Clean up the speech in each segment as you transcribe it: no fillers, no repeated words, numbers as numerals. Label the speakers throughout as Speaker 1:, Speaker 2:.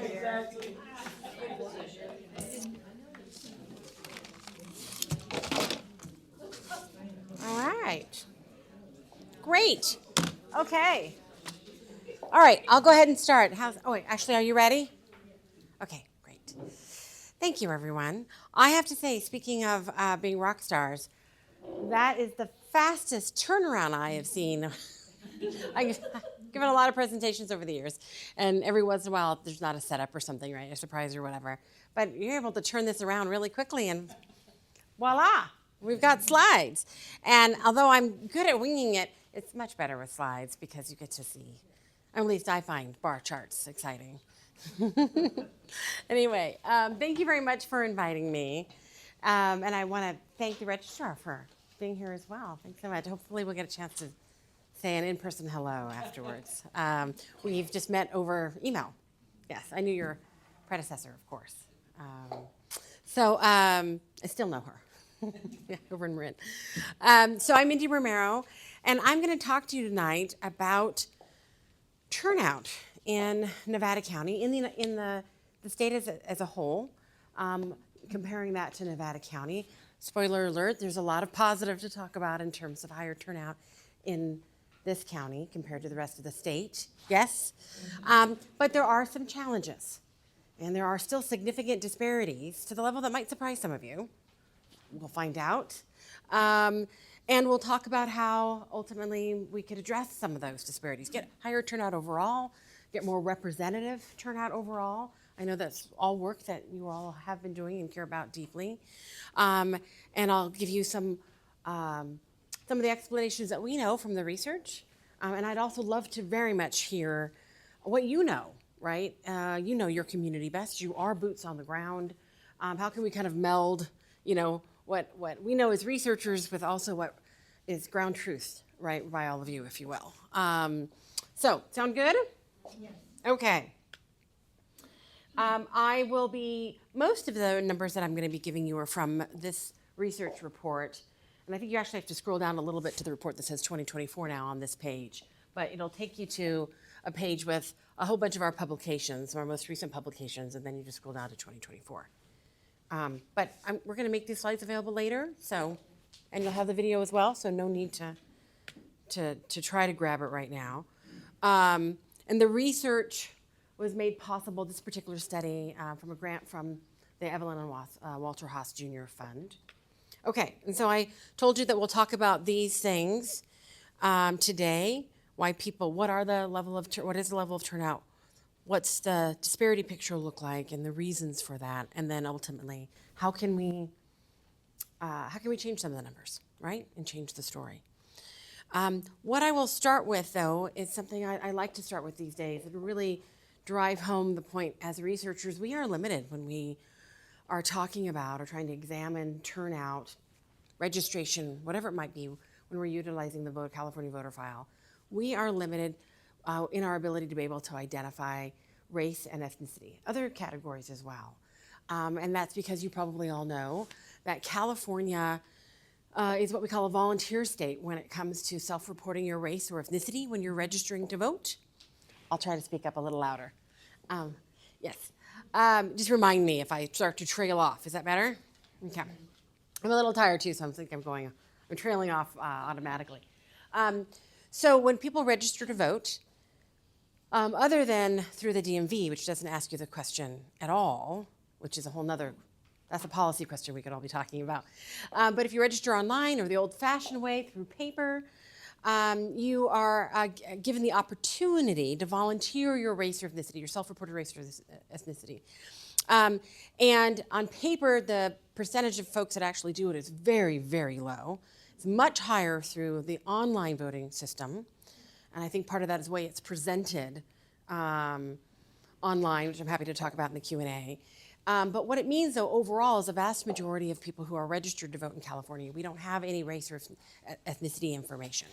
Speaker 1: Exactly.
Speaker 2: All right. Great. Okay. All right, I'll go ahead and start. Oh, wait, Ashley, are you ready? Okay, great. Thank you, everyone. I have to say, speaking of being rock stars, that is the fastest turnaround I have seen. I've given a lot of presentations over the years, and every once in a while, there's not a setup or something, right? A surprise or whatever. But you're able to turn this around really quickly, and voila, we've got slides. And although I'm good at winging it, it's much better with slides because you get to see. At least I find bar charts exciting. Anyway, thank you very much for inviting me. And I want to thank the registrar for being here as well. Thanks so much. Hopefully we'll get a chance to say an in-person hello afterwards. We've just met over email. Yes, I knew your predecessor, of course. I still know her. Yeah, over in Marin. So I'm Mindy Romero, and I'm going to talk to you tonight about turnout in Nevada County, in the state as a whole, comparing that to Nevada County. Spoiler alert, there's a lot of positive to talk about in terms of higher turnout in this county compared to the rest of the state. Yes? But there are some challenges, and there are still significant disparities to the level that might surprise some of you. We'll find out. And we'll talk about how ultimately we could address some of those disparities, get higher turnout overall, get more representative turnout overall. I know that's all work that you all have been doing and care about deeply. And I'll give you some of the explanations that we know from the research. And I'd also love to very much hear what you know, right? You know your community best. You are boots on the ground. How can we kind of meld, what we know as researchers with also what is ground truth, right, by all of you, if you will. So, sound good?
Speaker 1: Yes.
Speaker 2: Okay. Most of the numbers that I'm going to be giving you are from this research report. And I think you actually have to scroll down a little bit to the report that says 2024 now on this page. But it'll take you to a page with a whole bunch of our publications, our most recent publications, and then you just scroll down to 2024. But we're going to make these slides available later, and you'll have the video as well, so no need to try to grab it right now. And the research was made possible, this particular study, from a grant from the Evelyn and Walter Haas Jr. Fund. Okay, and so I told you that we'll talk about these things today. What is the level of turnout? What's the disparity picture look like, and the reasons for that, and then ultimately, how can we change some of the numbers, right, and change the story? What I will start with, though, is something I like to start with these days, and really drive home the point as researchers, we are limited when we are talking about or trying to examine turnout, registration, whatever it might be, when we're utilizing the California voter file. We are limited in our ability to be able to identify race and ethnicity, other categories as well. And that's because you probably all know that California is what we call a volunteer state when it comes to self-reporting your race or ethnicity when you're registering to vote. I'll try to speak up a little louder. Yes. Just remind me if I start to trail off. Is that better? Okay. I'm a little tired too, so I'm trailing off automatically. So when people register to vote, other than through the DMV, which doesn't ask you the question at all, which is that's a policy question we could all be talking about. But if you register online or the old-fashioned way through paper, you are given the opportunity to volunteer your race or ethnicity, your self-reported race or ethnicity. And on paper, the percentage of folks that actually do it is very, very low. It's much higher through the online voting system. And I think part of that is the way it's presented online, which I'm happy to talk about in the Q&A. But what it means, though, overall, is a vast majority of people who are registered to vote in California, we don't have any race or ethnicity information.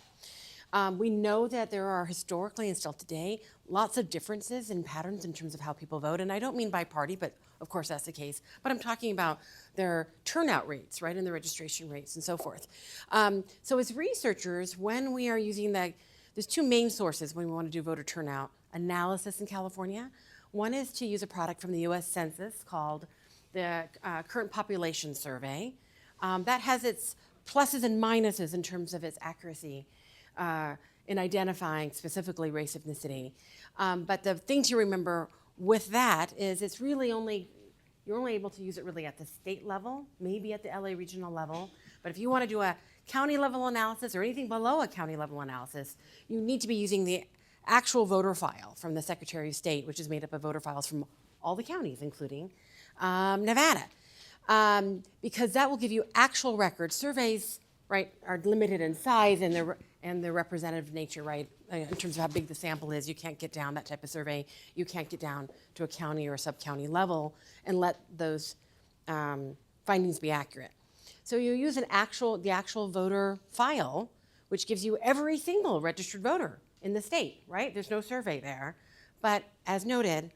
Speaker 2: We know that there are historically and still today lots of differences in patterns in terms of how people vote. And I don't mean by party, but of course that's the case. But I'm talking about their turnout rates, right, and the registration rates and so forth. So as researchers, when we are using there's two main sources when we want to do voter turnout analysis in California. One is to use a product from the US Census called the Current Population Survey. That has its pluses and minuses in terms of its accuracy in identifying specifically race ethnicity. But the thing to remember with that is it's really you're only able to use it really at the state level, maybe at the LA regional level. But if you want to do a county level analysis or anything below a county level analysis, you need to be using the actual voter file from the Secretary of State, which is made up of voter files from all the counties, including Nevada. Because that will give you actual records. Surveys, right, are limited in size and their representative nature, right, in terms of how big the sample is. You can't get down that type of survey. You can't get down to a county or a sub-county level and let those findings be accurate. So you use the actual voter file, which gives you every single registered voter in the state, right? There's no survey there. But as noted,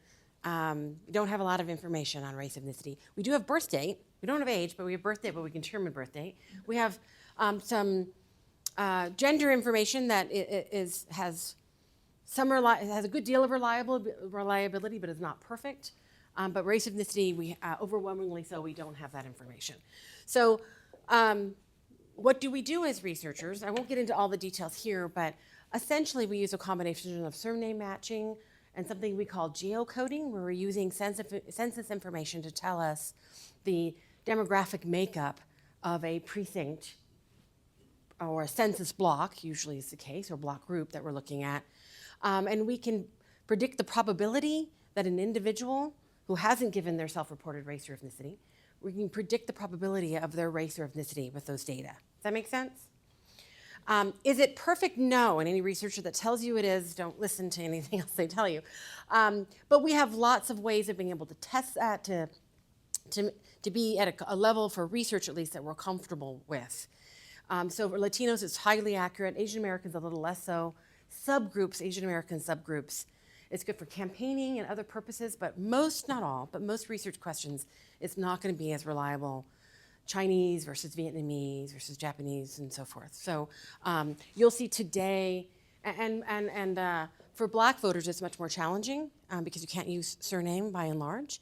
Speaker 2: we don't have a lot of information on race ethnicity. We do have birth date. We don't have age, but we have birth date, but we can determine birth date. We have some gender information that has a good deal of reliability, but is not perfect. But race ethnicity, we overwhelmingly so, we don't have that information. So what do we do as researchers? I won't get into all the details here, but essentially we use a combination of surname matching and something we call geocoding, where we're using census information to tell us the demographic makeup of a precinct or a census block, usually is the case, or block group that we're looking at. And we can predict the probability that an individual who hasn't given their self-reported race or ethnicity, we can predict the probability of their race or ethnicity with those data. Does that make sense? Is it perfect? No, and any researcher that tells you it is, don't listen to anything else they tell you. But we have lots of ways of being able to test that, to be at a level for research at least that we're comfortable with. So for Latinos, it's highly accurate. Asian Americans, a little less so. Subgroups, Asian American subgroups, it's good for campaigning and other purposes, but most, not all, but most research questions, it's not going to be as reliable. Chinese versus Vietnamese versus Japanese and so forth. So you'll see today, and for black voters, it's much more challenging because you can't use surname by and large.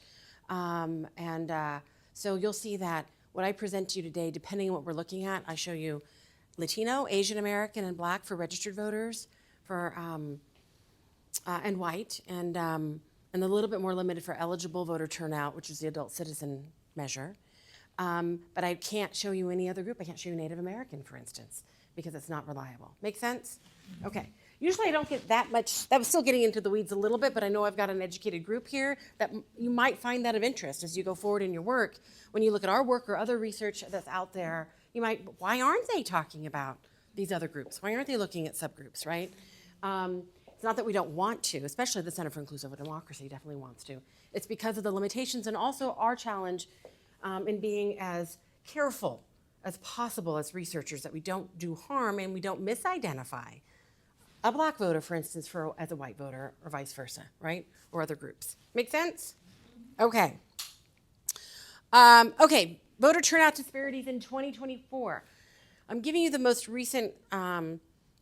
Speaker 2: So you'll see that what I present to you today, depending on what we're looking at, I show you Latino, Asian American, and black for registered voters, and white, and a little bit more limited for eligible voter turnout, which is the adult citizen measure. But I can't show you any other group. I can't show you Native American, for instance, because it's not reliable. Make sense? Okay. Usually I don't get that much. That was still getting into the weeds a little bit, but I know I've got an educated group here that you might find that of interest as you go forward in your work. When you look at our work or other research that's out there, you might, why aren't they talking about these other groups? Why aren't they looking at subgroups, right? It's not that we don't want to, especially the Center for Inclusive Democracy definitely wants to. It's because of the limitations and also our challenge in being as careful as possible as researchers that we don't do harm and we don't misidentify a black voter, for instance, as a white voter or vice versa, right? Or other groups. Make sense? Okay. Okay, voter turnout disparities in 2024. I'm giving you the most recent,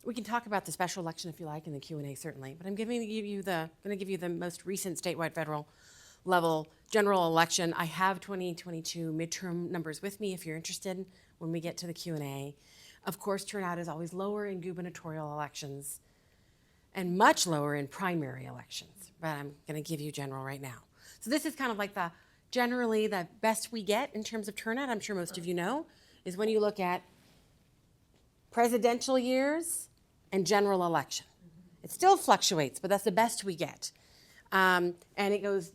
Speaker 2: we can talk about the special election if you like in the Q&A certainly, but I'm going to give you the most recent statewide federal level general election. I have 2022 midterm numbers with me if you're interested when we get to the Q&A. Of course, turnout is always lower in gubernatorial elections and much lower in primary elections, but I'm going to give you general right now. So this is kind of like generally the best we get in terms of turnout, I'm sure most of you know, is when you look at presidential years and general election. It still fluctuates, but that's the best we get. And it goes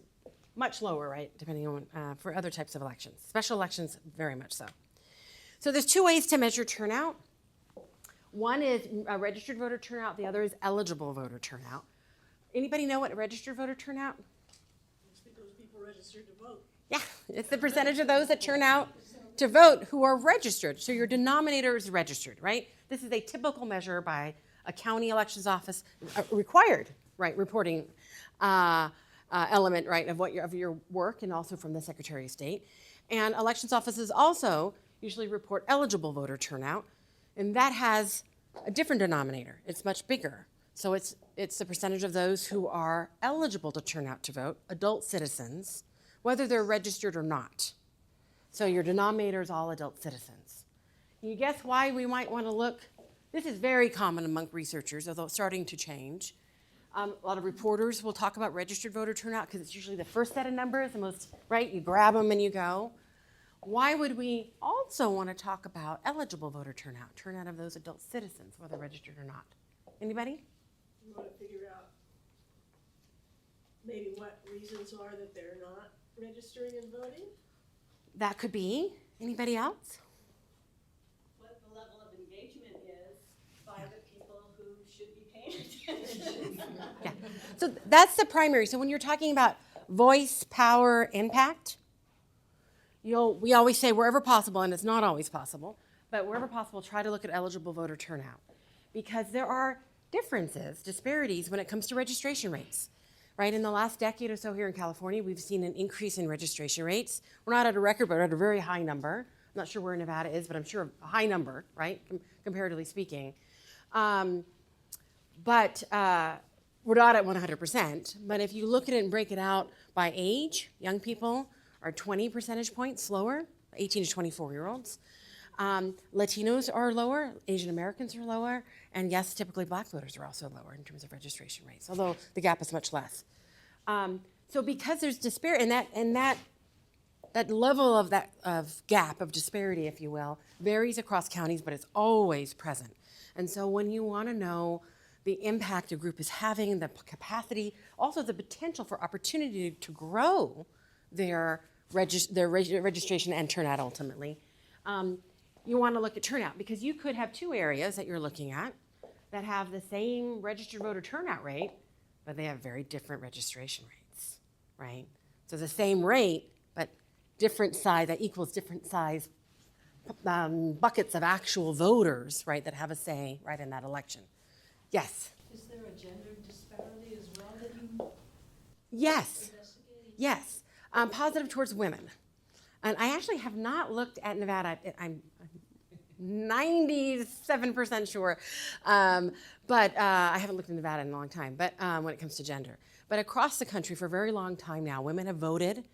Speaker 2: much lower, right, depending on for other types of elections. Special elections, very much so. So there's two ways to measure turnout. One is registered voter turnout. The other is eligible voter turnout. Anybody know what registered voter turnout?
Speaker 1: It's because people registered to vote.
Speaker 2: Yeah, it's the percentage of those that turn out to vote who are registered. So your denominator is registered, right? This is a typical measure by a county elections office, required, right, reporting element, right, of your work, and also from the Secretary of State. And elections offices also usually report eligible voter turnout, and that has a different denominator. It's much bigger. So it's the percentage of those who are eligible to turn out to vote, adult citizens, whether they're registered or not. So your denominator is all adult citizens. Can you guess why we might want to look? This is very common among researchers, although it's starting to change. A lot of reporters will talk about registered voter turnout because it's usually the first set of numbers, the most, right? You grab them and you go. Why would we also want to talk about eligible voter turnout of those adult citizens, whether registered or not? Anybody?
Speaker 1: You want to figure out maybe what reasons are that they're not registering and voting?
Speaker 2: That could be. Anybody else?
Speaker 3: What the level of engagement is by the people who should be paying attention.
Speaker 2: Yeah. So that's the primary. So when you're talking about voice, power, impact, we always say wherever possible, and it's not always possible, but wherever possible, try to look at eligible voter turnout. Because there are differences, disparities when it comes to registration rates. Right, in the last decade or so here in California, we've seen an increase in registration rates. We're not at a record, but at a very high number. I'm not sure where Nevada is, but I'm sure a high number, right, comparatively speaking. But we're not at 100%. But if you look at it and break it out by age, young people are 20 percentage points lower, 18 to 24-year-olds. Latinos are lower, Asian Americans are lower, and yes, typically black voters are also lower in terms of registration rates, although the gap is much less. So because there's disparity, and that level of gap, of disparity, if you will, varies across counties, but it's always present. And so when you want to know the impact a group is having, the capacity, also the potential for opportunity to grow their registration and turnout ultimately, you want to look at turnout because you could have two areas that you're looking at that have the same registered voter turnout rate, but they have very different registration rates, right? So the same rate, but different size, that equals different size buckets of actual voters, right, that have a say right in that election. Yes?
Speaker 1: Is there a gender disparity as well that you
Speaker 2: Yes.
Speaker 1: investigated?
Speaker 2: Yes. Positive towards women. And I actually have not looked at Nevada. I'm 97% sure. But I haven't looked at Nevada in a long time, but when it comes to gender. But across the country for a very long time now, women have voted.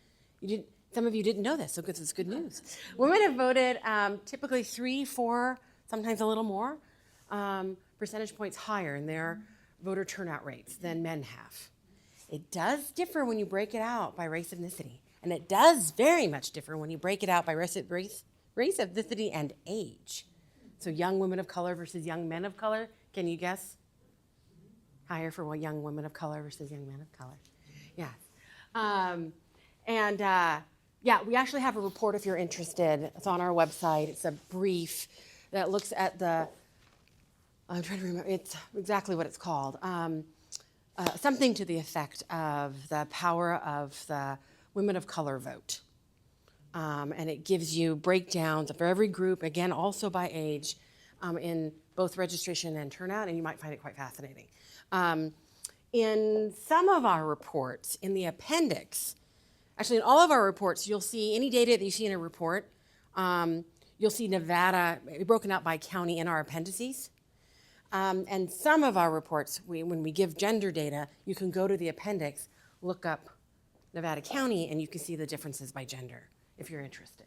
Speaker 2: Some of you didn't know this, so it's good news. Women have voted typically 3, 4, sometimes a little more percentage points higher in their voter turnout rates than men have. It does differ when you break it out by race, ethnicity. And it does very much differ when you break it out by race, ethnicity, and age. So young women of color versus young men of color. Can you guess? Higher for young women of color versus young men of color. Yeah. Yeah, we actually have a report if you're interested. It's on our website. It's a brief that looks at I'm trying to remember, it's exactly what it's called. Something to the effect of the power of the women of color vote. And it gives you breakdowns for every group, again, also by age, in both registration and turnout, and you might find it quite fascinating. In some of our reports, in the appendix, actually in all of our reports, you'll see any data that you see in a report, you'll see Nevada broken out by county in our appendices. And some of our reports, when we give gender data, you can go to the appendix, look up Nevada County, and you can see the differences by gender if you're interested.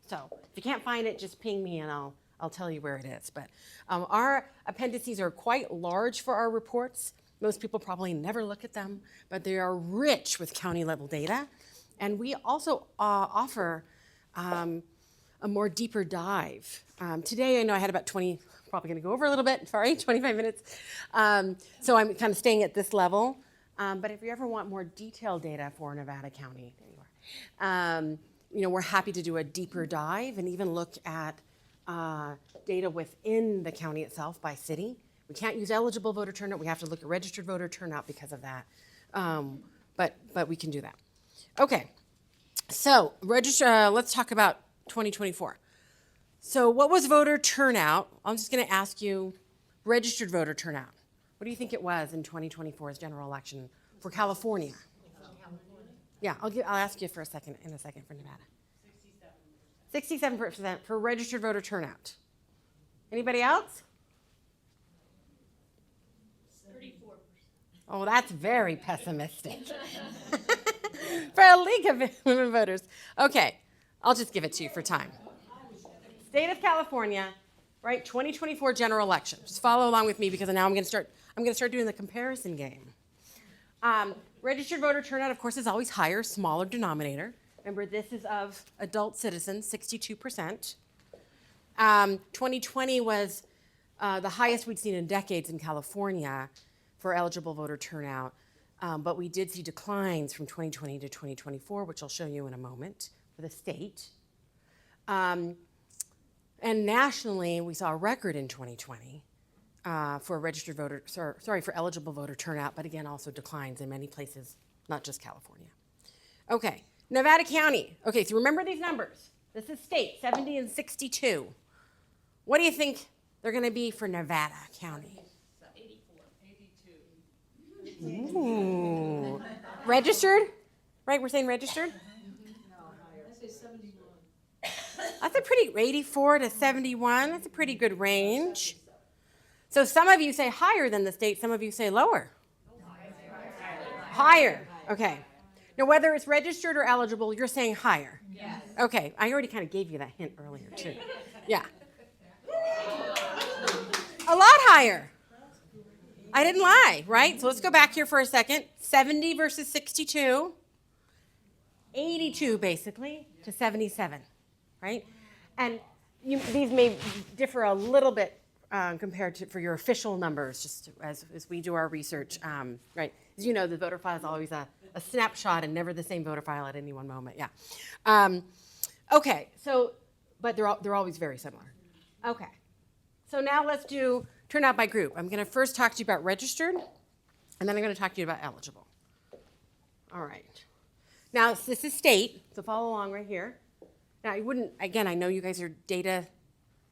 Speaker 2: So if you can't find it, just ping me and I'll tell you where it is. But our appendices are quite large for our reports. Most people probably never look at them, but they are rich with county level data. And we also offer a more deeper dive. Today, I know I had about 20, probably going to go over a little bit, sorry, 25 minutes. So I'm kind of staying at this level. But if you ever want more detailed data for Nevada County, there you are. We're happy to do a deeper dive and even look at data within the county itself by city. We can't use eligible voter turnout. We have to look at registered voter turnout because of that. But we can do that. Okay, so let's talk about 2024. So what was voter turnout? I'm just going to ask you registered voter turnout. What do you think it was in 2024's general election for California? Yeah, I'll ask you in a second for Nevada. 67% for registered voter turnout. Anybody else?
Speaker 3: 35%.
Speaker 2: Oh, that's very pessimistic. For a League of Women Voters. Okay, I'll just give it to you for time. State of California, right? 2024 general election. Just follow along with me because now I'm going to start doing the comparison game. Registered voter turnout, of course, is always higher, smaller denominator. Remember, this is of adult citizens, 62%. 2020 was the highest we'd seen in decades in California for eligible voter turnout. But we did see declines from 2020 to 2024, which I'll show you in a moment for the state. And nationally, we saw a record in 2020 for registered voter, for eligible voter turnout, but again, also declines in many places, not just California. Okay, Nevada County. Okay, so remember these numbers. This is state, 70 and 62. What do you think they're going to be for Nevada County?
Speaker 3: 82.
Speaker 2: Ooh. Registered? Right, we're saying registered?
Speaker 1: I say 71.
Speaker 2: That's a pretty, 84 to 71, that's a pretty good range. So some of you say higher than the state, some of you say lower. Higher, okay. Now whether it's registered or eligible, you're saying higher.
Speaker 3: Yes.
Speaker 2: Okay, I already kind of gave you that hint earlier too. Yeah. A lot higher. I didn't lie, right? So let's go back here for a second. 70 versus 62. 82 basically to 77, right? And these may differ a little bit compared to for your official numbers, just as we do our research, right? As you know, the voter file is always a snapshot and never the same voter file at any one moment, yeah. Okay, so, but they're always very similar. Okay, so now let's do turnout by group. I'm gonna first talk to you about registered, and then I'm gonna talk to you about eligible. All right. Now, this is state, so follow along right here. Now, I know you guys are data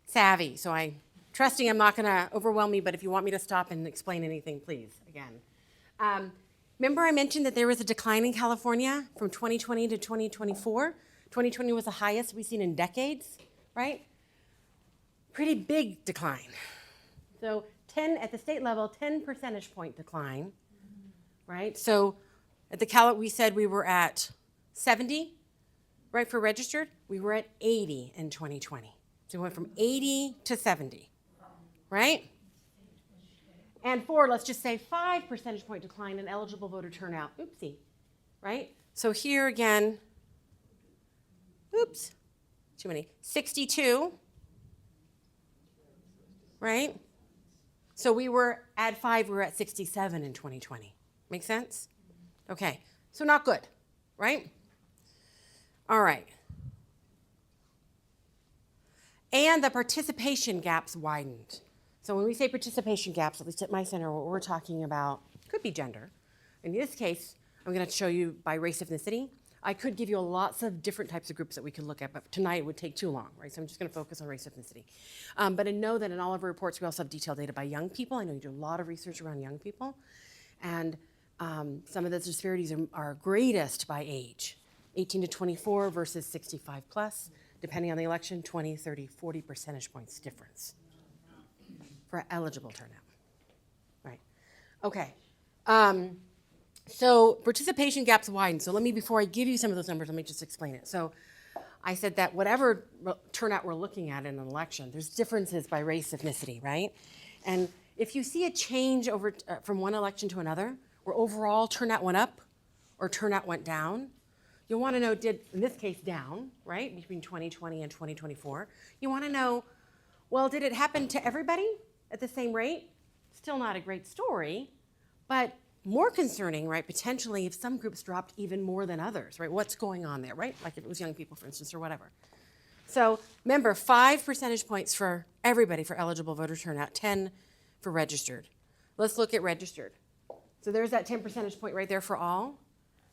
Speaker 2: savvy, so I'm trusting I'm not going to overwhelm you, but if you want me to stop and explain anything, please, again. Remember I mentioned that there was a decline in California from 2020 to 2024? 2020 was the highest we've seen in decades, right? Pretty big decline. So 10, at the state level, 10 percentage point decline, right? So at the we said we were at 70, right, for registered. We were at 80 in 2020. So we went from 80 to 70, right? And for, let's just say, 5 percentage point decline in eligible voter turnout. Oopsie, right? So here again, oops, too many. 62, right? So we were at 5, we were at 67 in 2020. Make sense? Okay, so not good, right? All right. And the participation gaps widened. So when we say participation gaps, at least at my center, what we're talking about could be gender. In this case, I'm going to show you by race ethnicity. I could give you lots of different types of groups that we could look at, but tonight it would take too long, right? So I'm just going to focus on race ethnicity. But know that in all of our reports, we also have detailed data by young people. I know you do a lot of research around young people. And some of the disparities are greatest by age, 18 to 24 versus 65 plus, depending on the election, 20, 30, 40 percentage points difference for eligible turnout, right? Okay, so participation gaps widen. So before I give you some of those numbers, let me just explain it. So I said that whatever turnout we're looking at in an election, there's differences by race, ethnicity, right? And if you see a change over from one election to another, where overall turnout went up or turnout went down, you'll want to know, in this case, down, right, between 2020 and 2024. You want to know, well, did it happen to everybody at the same rate? Still not a great story, but more concerning, right, potentially if some groups dropped even more than others, right? What's going on there, right? Like if it was young people, for instance, or whatever. So remember, 5 percentage points for everybody for eligible voter turnout, 10 for registered. Let's look at registered. So there's that 10 percentage point right there for all.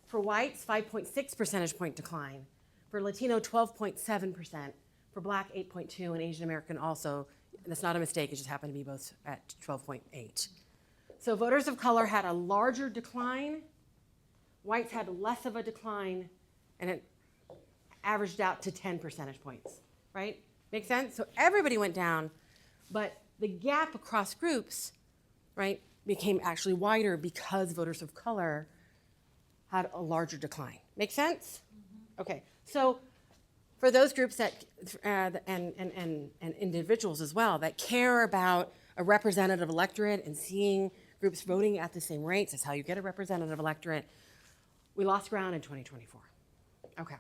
Speaker 2: For whites, 5.6 percentage point decline. For Latino, 12.7%. For Black, 8.2, and Asian American also. That's not a mistake, it just happened to be both at 12.8. So voters of color had a larger decline. Whites had less of a decline, and it averaged out to 10 percentage points, right? Make sense? So everybody went down, but the gap across groups, right, became actually wider because voters of color had a larger decline. Make sense? Okay, so for those groups that, and individuals as well, that care about a representative electorate and seeing groups voting at the same rates, that's how you get a representative electorate, we lost ground in 2024. Okay.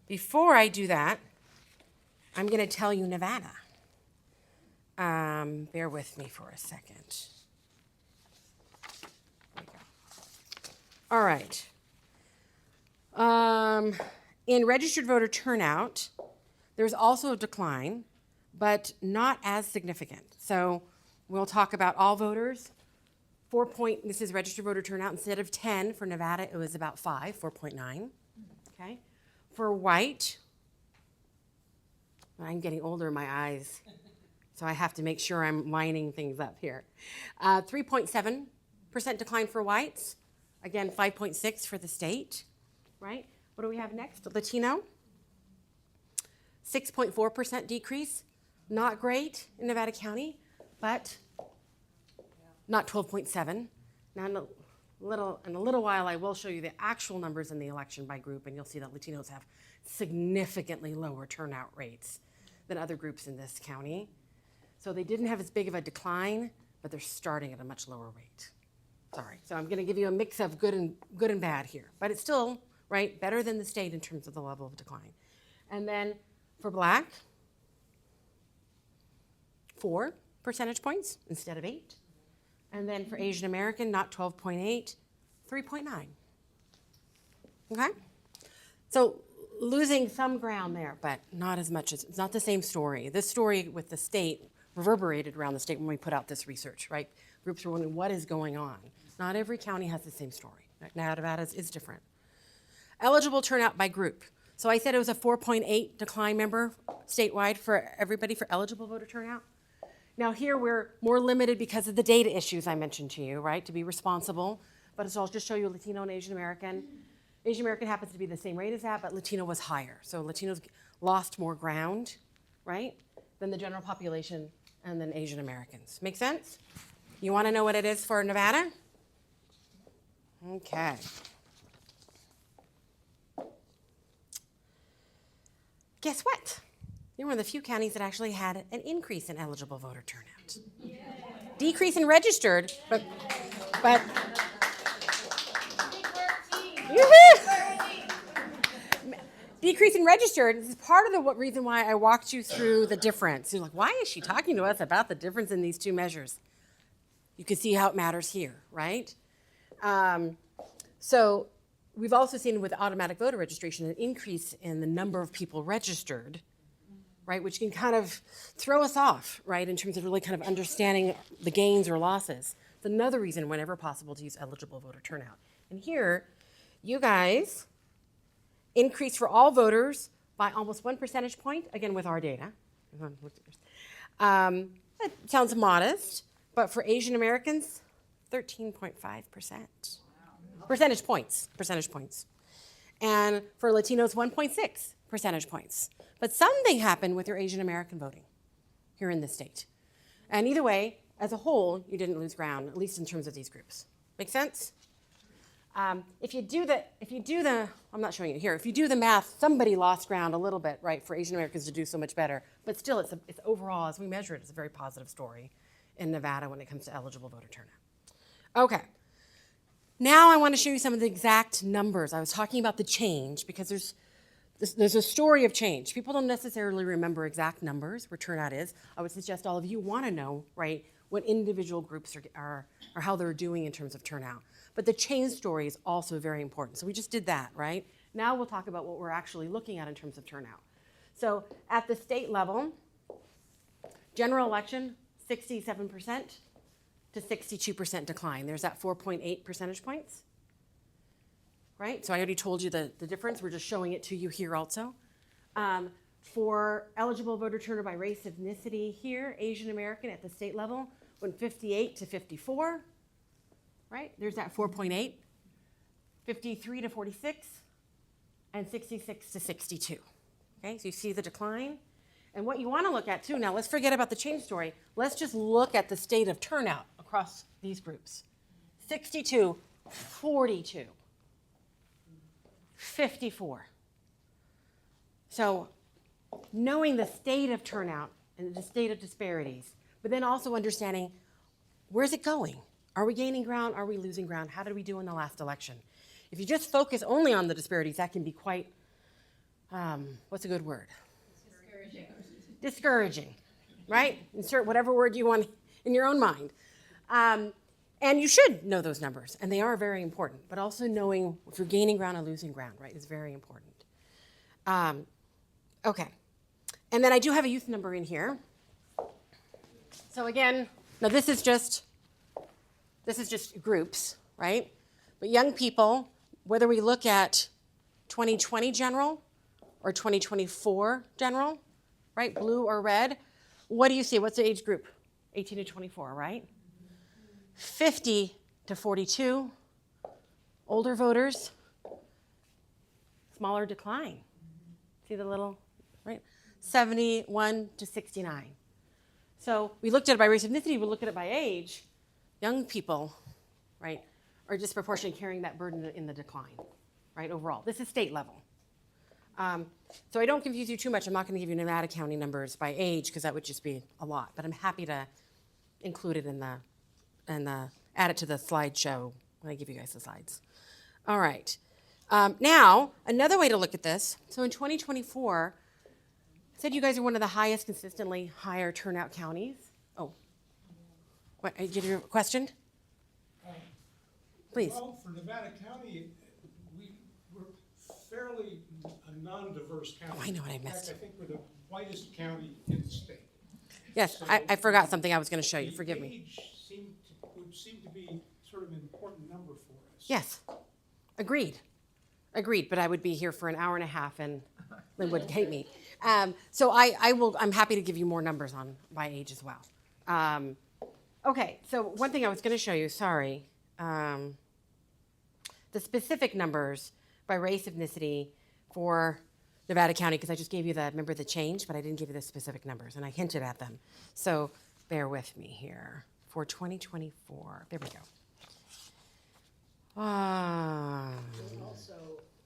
Speaker 2: Before I do that, I'm going to tell you Nevada. Bear with me for a second. There we go. All right. In registered voter turnout, there's also a decline, but not as significant. So we'll talk about all voters. This is registered voter turnout. Instead of 10 for Nevada, it was about 4.9. Okay. For white, I'm getting older in my eyes, so I have to make sure I'm lining things up here. 3.7% decline for whites. Again, 5.6 for the state, right? What do we have next? Latino. 6.4% decrease. Not great in Nevada County, but not 12.7. Now in a little while, I will show you the actual numbers in the election by group, and you'll see that Latinos have significantly lower turnout rates than other groups in this county. So they didn't have as big of a decline, but they're starting at a much lower rate. Sorry. So I'm going to give you a mix of good and bad here, but it's still, right, better than the state in terms of the level of decline. And then for black, 4 percentage points instead of 8. And then for Asian American, not 12.8, 3.9. Okay? So losing some ground there, but not as much as, it's not the same story. This story with the state reverberated around the state when we put out this research, right? Groups were wondering what is going on. Not every county has the same story. Nevada is different. Eligible turnout by group. So I said it was a 4.8 decline, member statewide for everybody for eligible voter turnout. Now here we're more limited because of the data issues I mentioned to you, right, to be responsible. But I'll just show you Latino and Asian American. Asian American happens to be the same rate as that, but Latino was higher. So Latinos lost more ground, right, than the general population and then Asian Americans. Make sense? You want to know what it is for Nevada? Okay. Guess what? You're one of the few counties that actually had an increase in eligible voter turnout. Yay. Decrease in registered, but decrease in registered. This is part of the reason why I walked you through the difference. You're like, why is she talking to us about the difference in these two measures? You can see how it matters here, right? So we've also seen with automatic voter registration an increase in the number of people registered, right, which can kind of throw us off, right, in terms of really kind of understanding the gains or losses. It's another reason whenever possible to use eligible voter turnout. And here, you guys increased for all voters by almost 1 percentage point, again with our data. That sounds modest, but for Asian Americans, 13.5%. Percentage points. And for Latinos, 1.6 percentage points. But something happened with your Asian American voting here in this state. And either way, as a whole, you didn't lose ground, at least in terms of these groups. Make sense? If you do the, I'm not showing it here, if you do the math, somebody lost ground a little bit, right, for Asian Americans to do so much better. But still, it's overall, as we measure it, it's a very positive story in Nevada when it comes to eligible voter turnout. Okay. Now I want to show you some of the exact numbers. I was talking about the change because there's a story of change. People don't necessarily remember exact numbers where turnout is. I would suggest all of you want to know, right, what individual groups are or how they're doing in terms of turnout. But the change story is also very important. So we just did that, right? Now we'll talk about what we're actually looking at in terms of turnout. So at the state level, general election, 67% to 62% decline. There's that 4.8 percentage points, right? So I already told you the difference. We're just showing it to you here also. For eligible voter turnout by race ethnicity here, Asian American at the state level went 58 to 54, right? There's that 4.8, 53 to 46, and 66 to 62. Okay, so you see the decline. And what you want to look at too, now let's forget about the change story. Let's just look at the state of turnout across these groups. 62, 42, 54. So knowing the state of turnout and the state of disparities, but then also understanding where's it going? Are we gaining ground? Are we losing ground? How did we do in the last election? If you just focus only on the disparities, that can be quite, what's a good word? Discouraging, right? Insert whatever word you want in your own mind. And you should know those numbers, and they are very important, but also knowing if you're gaining ground or losing ground, right, is very important. Okay. And then I do have a youth number in here. So again, now this is just groups, right? But young people, whether we look at 2020 general or 2024 general, right, blue or red, what do you see? What's the age group? 18 to 24, right? 50 to 42, older voters, smaller decline. See the little, right? 71 to 69. So we looked at it by race ethnicity, we look at it by age. Young people, right, are disproportionately carrying that burden in the decline, right, overall. This is state level. So I don't confuse you too much. I'm not going to give you Nevada County numbers by age because that would just be a lot. But I'm happy to include it add it to the slideshow when I give you guys the slides. All right. Now, another way to look at this. So in 2024, I said you guys are one of the highest, consistently higher turnout counties. Oh, what? Did you have a question? Please.
Speaker 4: Well, for Nevada County, we're fairly a non-diverse county.
Speaker 2: Oh, I know what I
Speaker 4: In fact,
Speaker 2: missed.
Speaker 4: I think we're the whitest county in the state.
Speaker 2: Yes,
Speaker 4: So
Speaker 2: I forgot something I was going to show you. Forgive
Speaker 4: the
Speaker 2: me.
Speaker 4: age would seem to be sort of an important number for us.
Speaker 2: Yes, agreed, but I would be here for an hour and a half and Lynn would hate me. So I'm happy to give you more numbers by age as well. Okay, so one thing I was going to show you, sorry, the specific numbers by race, ethnicity for Nevada County, because I just gave you remember the change, but I didn't give you the specific numbers, and I hinted at them. So bear with me here. For 2024, there we go.
Speaker 5: Also,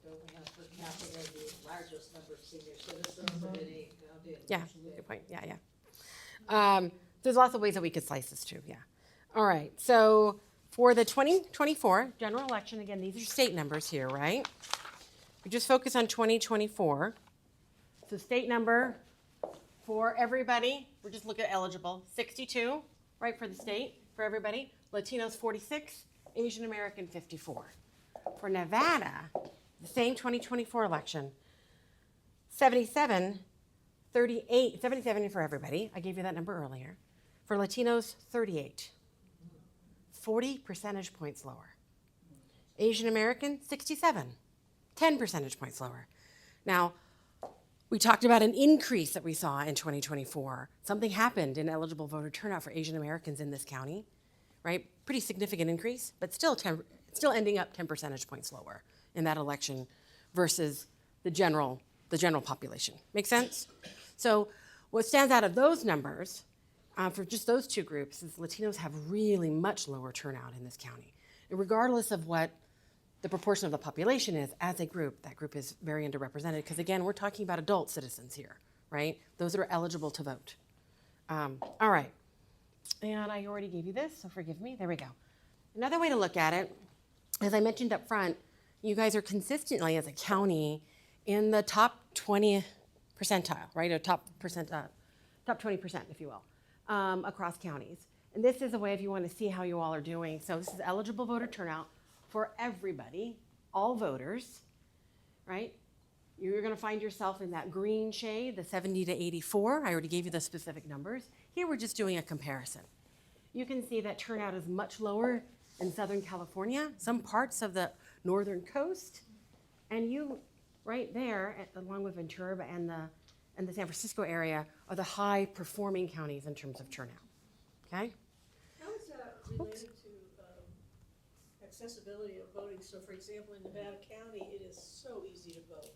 Speaker 5: don't we have per capita the largest number of senior citizens of any county?
Speaker 2: Yeah, good point. Yeah. There's lots of ways that we could slice this too. Yeah. All right. So for the 2024 general election, again, these are state numbers here, right? We just focus on 2024. So state number for everybody, we're just looking at eligible, 62, right, for the state, for everybody. Latinos, 46, Asian American, 54. For Nevada, the same 2024 election, 77 for everybody. I gave you that number earlier. For Latinos, 38. 40 percentage points lower. Asian American, 67. 10 percentage points lower. Now, we talked about an increase that we saw in 2024. Something happened in eligible voter turnout for Asian Americans in this county, right? Pretty significant increase, but still ending up 10 percentage points lower in that election versus the general population. Make sense? So what stands out of those numbers for just those two groups is Latinos have really much lower turnout in this county. And regardless of what the proportion of the population is as a group, that group is very underrepresented because, again, we're talking about adult citizens here, right? Those that are eligible to vote. All right. And I already gave you this, so forgive me. There we go. Another way to look at it, as I mentioned up front, you guys are consistently, as a county, in the top 20 percentile, right? Or top 20%, if you will, across counties. And this is a way if you want to see how you all are doing. So this is eligible voter turnout for everybody, all voters, right? You're going to find yourself in that green shade, the 70 to 84. I already gave you the specific numbers. Here we're just doing a comparison. You can see that turnout is much lower in Southern California, some parts of the northern coast, and you, right there, along with Ventura and the San Francisco area, are the high-performing counties in terms of turnout. Okay?
Speaker 1: How is that related to accessibility of voting? So for example, in Nevada County, it is so easy to vote.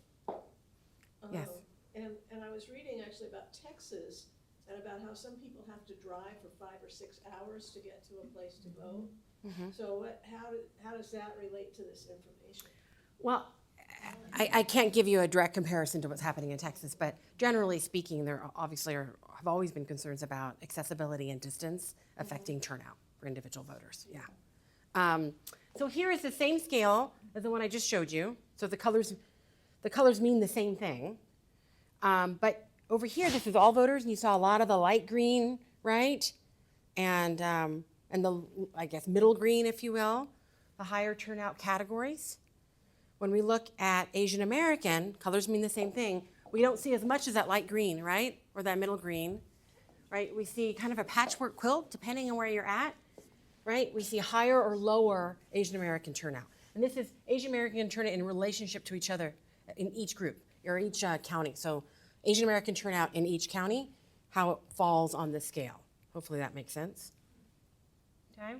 Speaker 2: Yes.
Speaker 1: And I was reading, I actually about Texas and about how some people have to drive for 5 or 6 hours to get to a place to vote. So how does that relate to this information?
Speaker 2: Well, I can't give you a direct comparison to what's happening in Texas, but generally speaking, there obviously have always been concerns about accessibility and distance affecting turnout for individual voters. Yeah. So here is the same scale as the one I just showed you. So the colors mean the same thing. But over here, this is all voters, and you saw a lot of the light green, right? And the, I guess, middle green, if you will, the higher turnout categories. When we look at Asian American, colors mean the same thing. We don't see as much as that light green, right? Or that middle green, right? We see kind of a patchwork quilt, depending on where you're at, right? We see higher or lower Asian American turnout. And this is Asian American turnout in relationship to each other in each group or each county. So Asian American turnout in each county, how it falls on this scale. Hopefully that makes sense. Okay.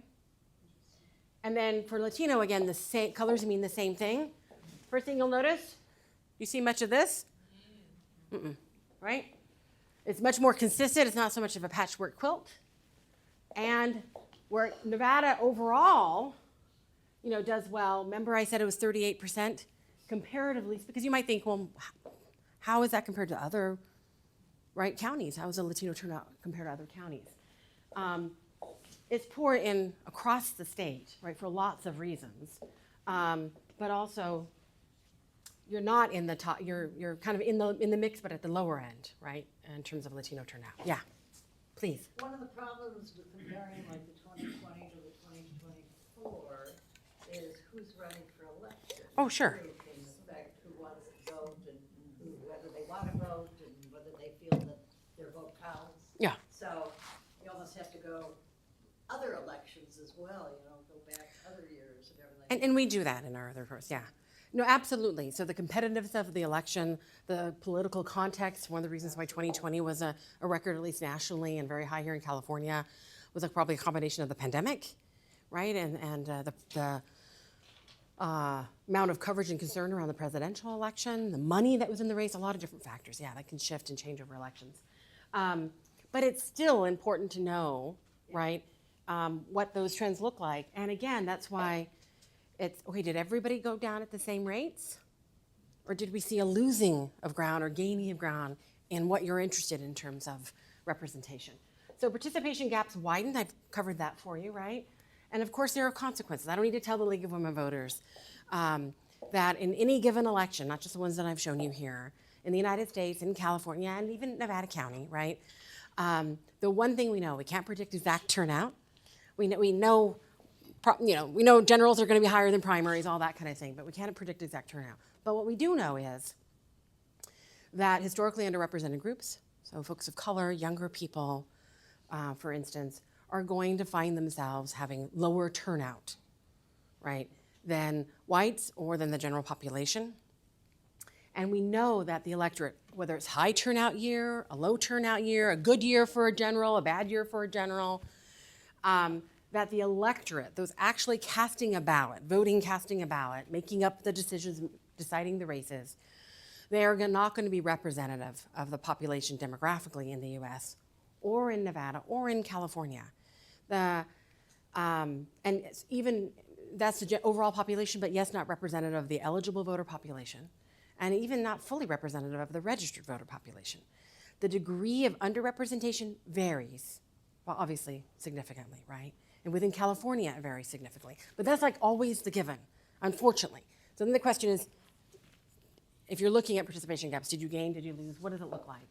Speaker 2: And then for Latino, again, the same colors mean the same thing. First thing you'll notice, you see much of this? Right? It's much more consistent. It's not so much of a patchwork quilt. And where Nevada overall, does well. Remember I said it was 38% comparatively, because you might think, well, how is that compared to other, right, counties? How is the Latino turnout compared to other counties? It's poor across the state, right, for lots of reasons. But also, you're not in the top, you're kind of in the mix, but at the lower end, right, in terms of Latino turnout. Yeah, please.
Speaker 5: One of the problems with comparing like the 2020 to the 2024 is who's running for election.
Speaker 2: Oh, sure.
Speaker 5: Who can affect who wants to vote and whether they want to vote and whether they feel that their vote counts.
Speaker 2: Yeah.
Speaker 5: So you almost have to go other elections as well, go back other years and everything.
Speaker 2: And we do that in our other course, yeah. No, absolutely. So the competitiveness of the election, the political context, one of the reasons why 2020 was a record, at least nationally, and very high here in California, was probably a combination of the pandemic, right, and the amount of coverage and concern around the presidential election, the money that was in the race, a lot of different factors, yeah, that can shift and change over elections. But it's still important to know, right, what those trends look like. And again, that's why it's, okay, did everybody go down at the same rates? Or did we see a losing of ground or gaining of ground in what you're interested in terms of representation? So participation gaps widened. I've covered that for you, right? And of course, there are consequences. I don't need to tell the League of Women Voters that in any given election, not just the ones that I've shown you here, in the United States, in California, and even Nevada County, right? The one thing we know, we can't predict exact turnout. We know generals are going to be higher than primaries, all that kind of thing, but we can't predict exact turnout. But what we do know is that historically underrepresented groups, so folks of color, younger people, for instance, are going to find themselves having lower turnout, right, than whites or than the general population. And we know that the electorate, whether it's high turnout year, a low turnout year, a good year for a general, a bad year for a general, that the electorate, those actually casting a ballot, voting, casting a ballot, making up the decisions, deciding the races, they are not going to be representative of the population demographically in the US or in Nevada or in California. And even that's the overall population, but yes, not representative of the eligible voter population, and even not fully representative of the registered voter population. The degree of underrepresentation varies, well, obviously significantly, right? And within California, it varies significantly. But that's like always the given, unfortunately. So then the question is, if you're looking at participation gaps, did you gain, did you lose, what does it look like?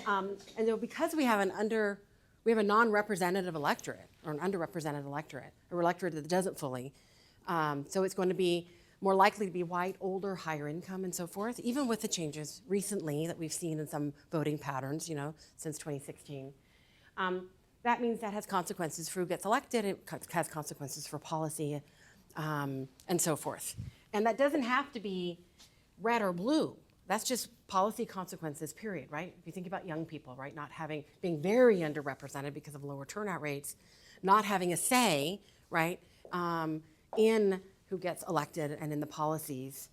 Speaker 2: And so because we have a non-representative electorate, or an underrepresented electorate, or electorate that doesn't fully, so it's going to be more likely to be white, older, higher income, and so forth, even with the changes recently that we've seen in some voting patterns, since 2016. That means that has consequences for who gets elected, it has consequences for policy, and so forth. And that doesn't have to be red or blue. That's just policy consequences, period, right? If you think about young people, right, being very underrepresented because of lower turnout rates, not having a say, right, in who gets elected and in the policies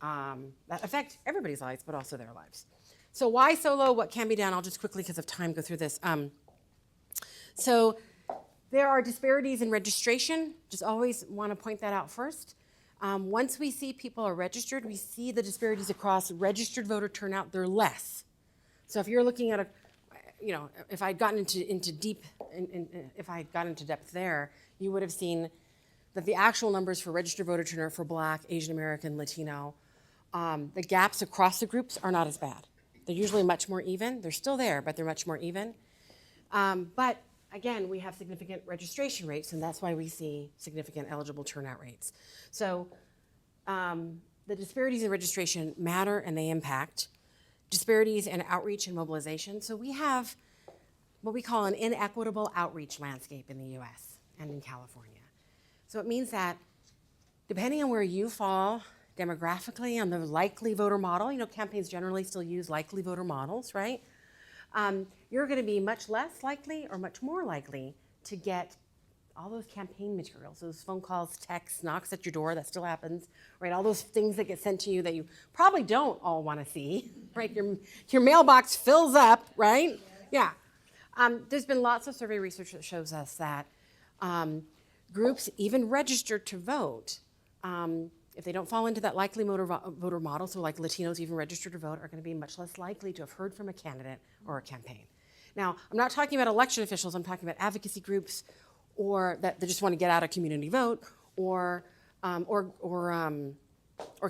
Speaker 2: that affect everybody's lives, but also their lives. So why so low? What can be done? I'll just quickly, because of time, go through this. So there are disparities in registration. Just always want to point that out first. Once we see people are registered, we see the disparities across registered voter turnout. They're less. So if you're looking at if I'd gotten into depth there, you would have seen that the actual numbers for registered voter turnout for Black, Asian American, Latino, the gaps across the groups are not as bad. They're usually much more even. They're still there, but they're much more even. But again, we have significant registration rates, and that's why we see significant eligible turnout rates. So the disparities in registration matter, and they impact disparities in outreach and mobilization. So we have what we call an inequitable outreach landscape in the US and in California. So it means that depending on where you fall demographically on the likely voter model, campaigns generally still use likely voter models, right? You're going to be much less likely or much more likely to get all those campaign materials, those phone calls, texts, knocks at your door, that still happens, right? All those things that get sent to you that you probably don't all want to see, right? Your mailbox fills up, right? Yeah. There's been lots of survey research that shows us that groups, even registered to vote, if they don't fall into that likely voter model, so like Latinos even registered to vote, are going to be much less likely to have heard from a candidate or a campaign. Now, I'm not talking about election officials, I'm talking about advocacy groups, or that they just want to get out a community vote, or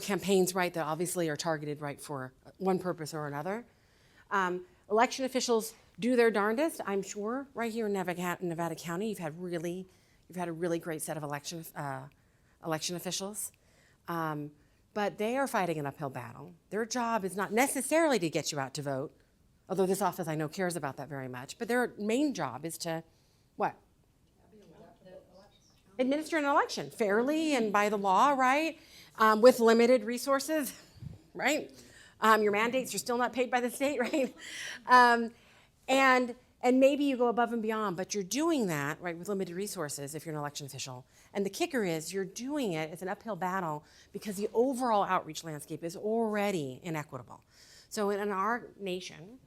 Speaker 2: campaigns, right, that obviously are targeted, right, for one purpose or another. Election officials do their darndest, I'm sure. Right here in Nevada County, you've had a really great set of election officials, but they are fighting an uphill battle. Their job is not necessarily to get you out to vote, although this office I know cares about that very much. But their main job is to what? Administer an election fairly and by the law, right? With limited resources, right? Your mandates are still not paid by the state, right? And maybe you go above and beyond, but you're doing that, right, with limited resources if you're an election official. And the kicker is you're doing it, it's an uphill battle because the overall outreach landscape is already inequitable. So in our nation,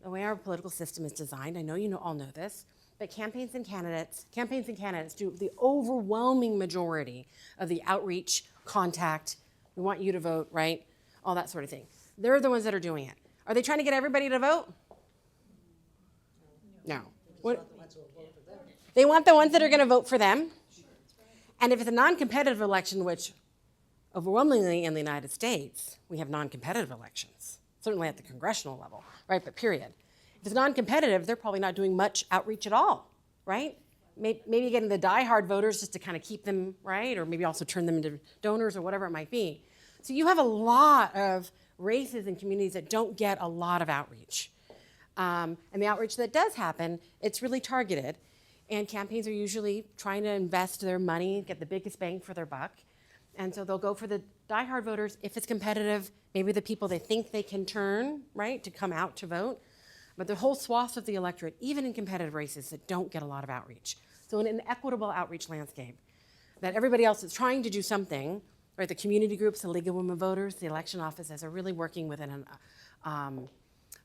Speaker 2: the way our political system is designed, I know you all know this, but campaigns and candidates do the overwhelming majority of the outreach, contact, we want you to vote, right? All that sort of thing. They're the ones that are doing it. Are they trying to get everybody to vote? No. They want the ones that are going to vote for them. And if it's a non-competitive election, which overwhelmingly in the United States, we have non-competitive elections, certainly at the congressional level, right, but period. If it's non-competitive, they're probably not doing much outreach at all, right? Maybe getting the die-hard voters just to kind of keep them, right, or maybe also turn them into donors or whatever it might be. So you have a lot of races and communities that don't get a lot of outreach. And the outreach that does happen, it's really targeted. And campaigns are usually trying to invest their money, get the biggest bang for their buck. And so they'll go for the diehard voters. If it's competitive, maybe the people they think they can turn, right, to come out to vote. But the whole swath of the electorate, even in competitive races, that don't get a lot of outreach. So in an equitable outreach landscape, that everybody else is trying to do something, right, the community groups, the League of Women Voters, the election offices are really working within an,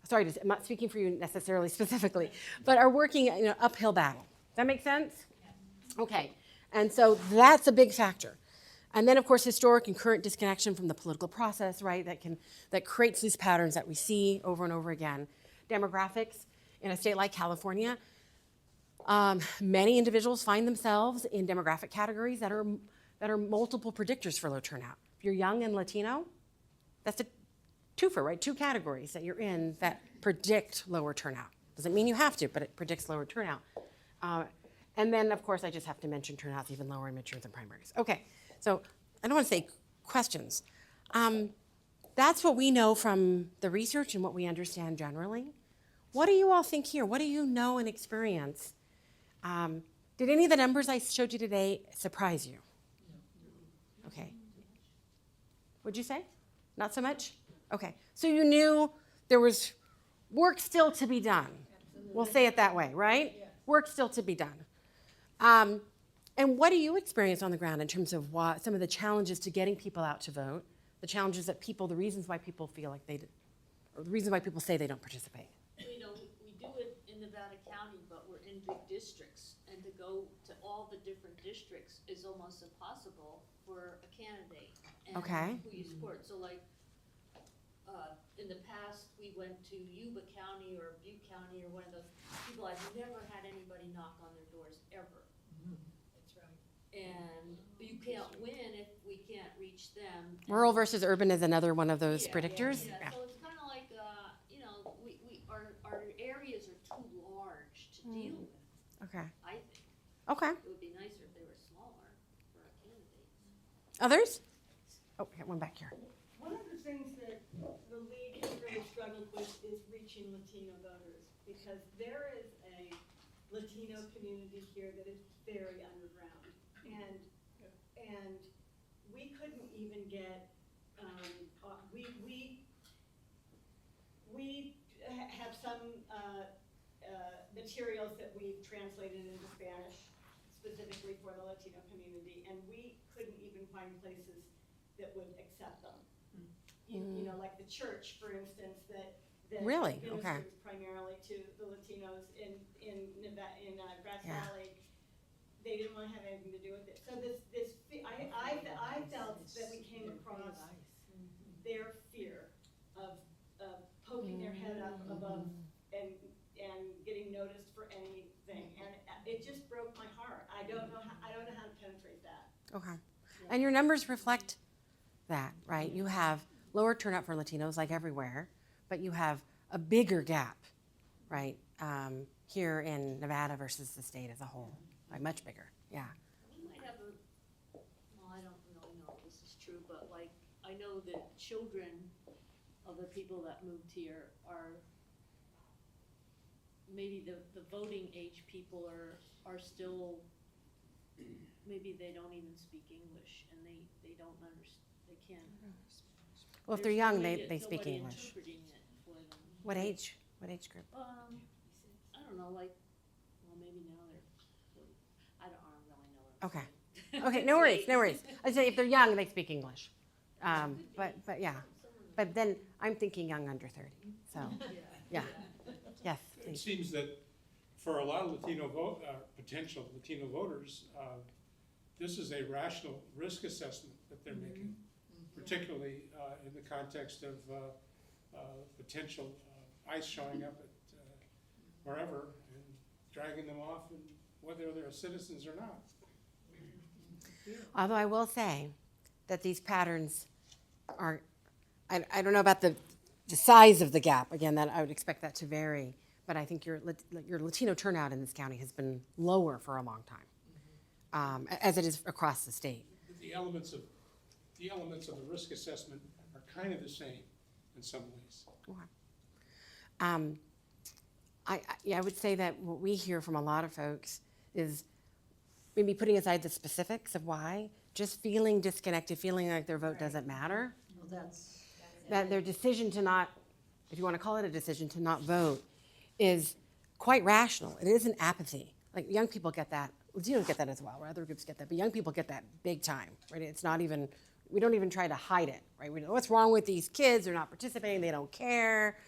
Speaker 2: sorry, I'm not speaking for you necessarily specifically, but are working in an uphill battle. Does that make sense? Okay, and so that's a big factor. And then, of course, historic and current disconnection from the political process, right, that creates these patterns that we see over and over again. Demographics in a state like California, many individuals find themselves in demographic categories that are multiple predictors for low turnout. If you're young and Latino, that's a twofer, right? Two categories that you're in that predict lower turnout. Doesn't mean you have to, but it predicts lower turnout. And then, of course, I just have to mention turnout's even lower in midterms and primaries. Okay, so I don't want to say questions. That's what we know from the research and what we understand generally. What do you all think here? What do you know and experience? Did any of the numbers I showed you today surprise you? Okay. What'd you say? Not so much? Okay. So you knew there was work still to be done. We'll say it that way, right? Work still to be done. And what do you experience on the ground in terms of some of the challenges to getting people out to vote, the challenges that the reasons why people feel like they the reason why people say they don't participate.
Speaker 6: You know, we do it in Nevada County, but we're in big districts, and to go to all the different districts is almost impossible for a candidate.
Speaker 2: Okay.
Speaker 6: And who you support, so like, in the past, we went to Yuba County or Butte County or one of those people, I've never had anybody knock on their doors, ever.
Speaker 5: That's right.
Speaker 6: And you can't win if we can't reach them.
Speaker 2: Rural versus urban is another one of those
Speaker 6: Yeah,
Speaker 2: predictors.
Speaker 6: Yeah, so it's kind of like, you know, our areas are too large to deal with,
Speaker 2: Okay.
Speaker 6: I think.
Speaker 2: Okay.
Speaker 6: It would be nicer if they were smaller for our candidates.
Speaker 2: Others? Oh, we got one back here.
Speaker 3: One of the things that the league has really struggled with is reaching Latino voters, because there is a Latino community here that is very underground. And we couldn't even get, we have some materials that we've translated into Spanish specifically for the Latino community, and we couldn't even find places that would accept them. You know, like the church, for instance, that
Speaker 2: Really? Okay.
Speaker 3: ministers primarily to the Latinos in Nevada, in Grass
Speaker 2: Yeah.
Speaker 3: Valley. They didn't want to have anything to do with it. So I felt that we came across their fear of poking their head up above and getting noticed for anything, and it just broke my heart. I don't know how to penetrate that.
Speaker 2: Okay. And your numbers reflect that, right? You have lower turnout for Latinos like everywhere, but you have a bigger gap, right, here in Nevada versus the state as a whole, right? Much bigger, yeah.
Speaker 6: We might have well, I don't really know if this is true, but like, I know that children of the people that moved here are, maybe the voting age people are still, maybe they don't even speak English, and they don't understand, they can't.
Speaker 2: Well, if they're
Speaker 6: There's
Speaker 2: young,
Speaker 6: nobody-
Speaker 2: they speak
Speaker 6: nobody
Speaker 2: English.
Speaker 6: interpreting it for them.
Speaker 2: What age? What age group?
Speaker 6: I don't know, like, well, maybe now they're, I don't really know what I'm
Speaker 2: Okay.
Speaker 6: saying.
Speaker 2: Okay, no worries, no worries. I say if they're young, they speak English. But yeah, but then I'm thinking young under 30, so, yeah. Yes,
Speaker 4: It
Speaker 2: please.
Speaker 4: seems that for a lot of potential Latino voters, this is a rational risk assessment that they're making, particularly in the context of potential ICE showing up at wherever and dragging them off, and whether they're citizens or not.
Speaker 2: Although I will say that these patterns are, I don't know about the size of the gap. Again, that I would expect that to vary. But I think your Latino turnout in this county has been lower for a long time, as it is across the state.
Speaker 4: The elements of the risk assessment are kind of the same in some ways.
Speaker 2: Okay. I would say that what we hear from a lot of folks is maybe putting aside the specifics of why, just feeling disconnected, feeling like their vote doesn't matter.
Speaker 5: Well, that's
Speaker 2: That their decision to not, if you want to call it a decision, to not vote is quite rational. It isn't apathy. Like young people get that. Latinos get that as well, or other groups get that, but young people get that big time, right? It's not even, we don't even try to hide it, right? We know what's wrong with these kids, they're not participating, they don't care.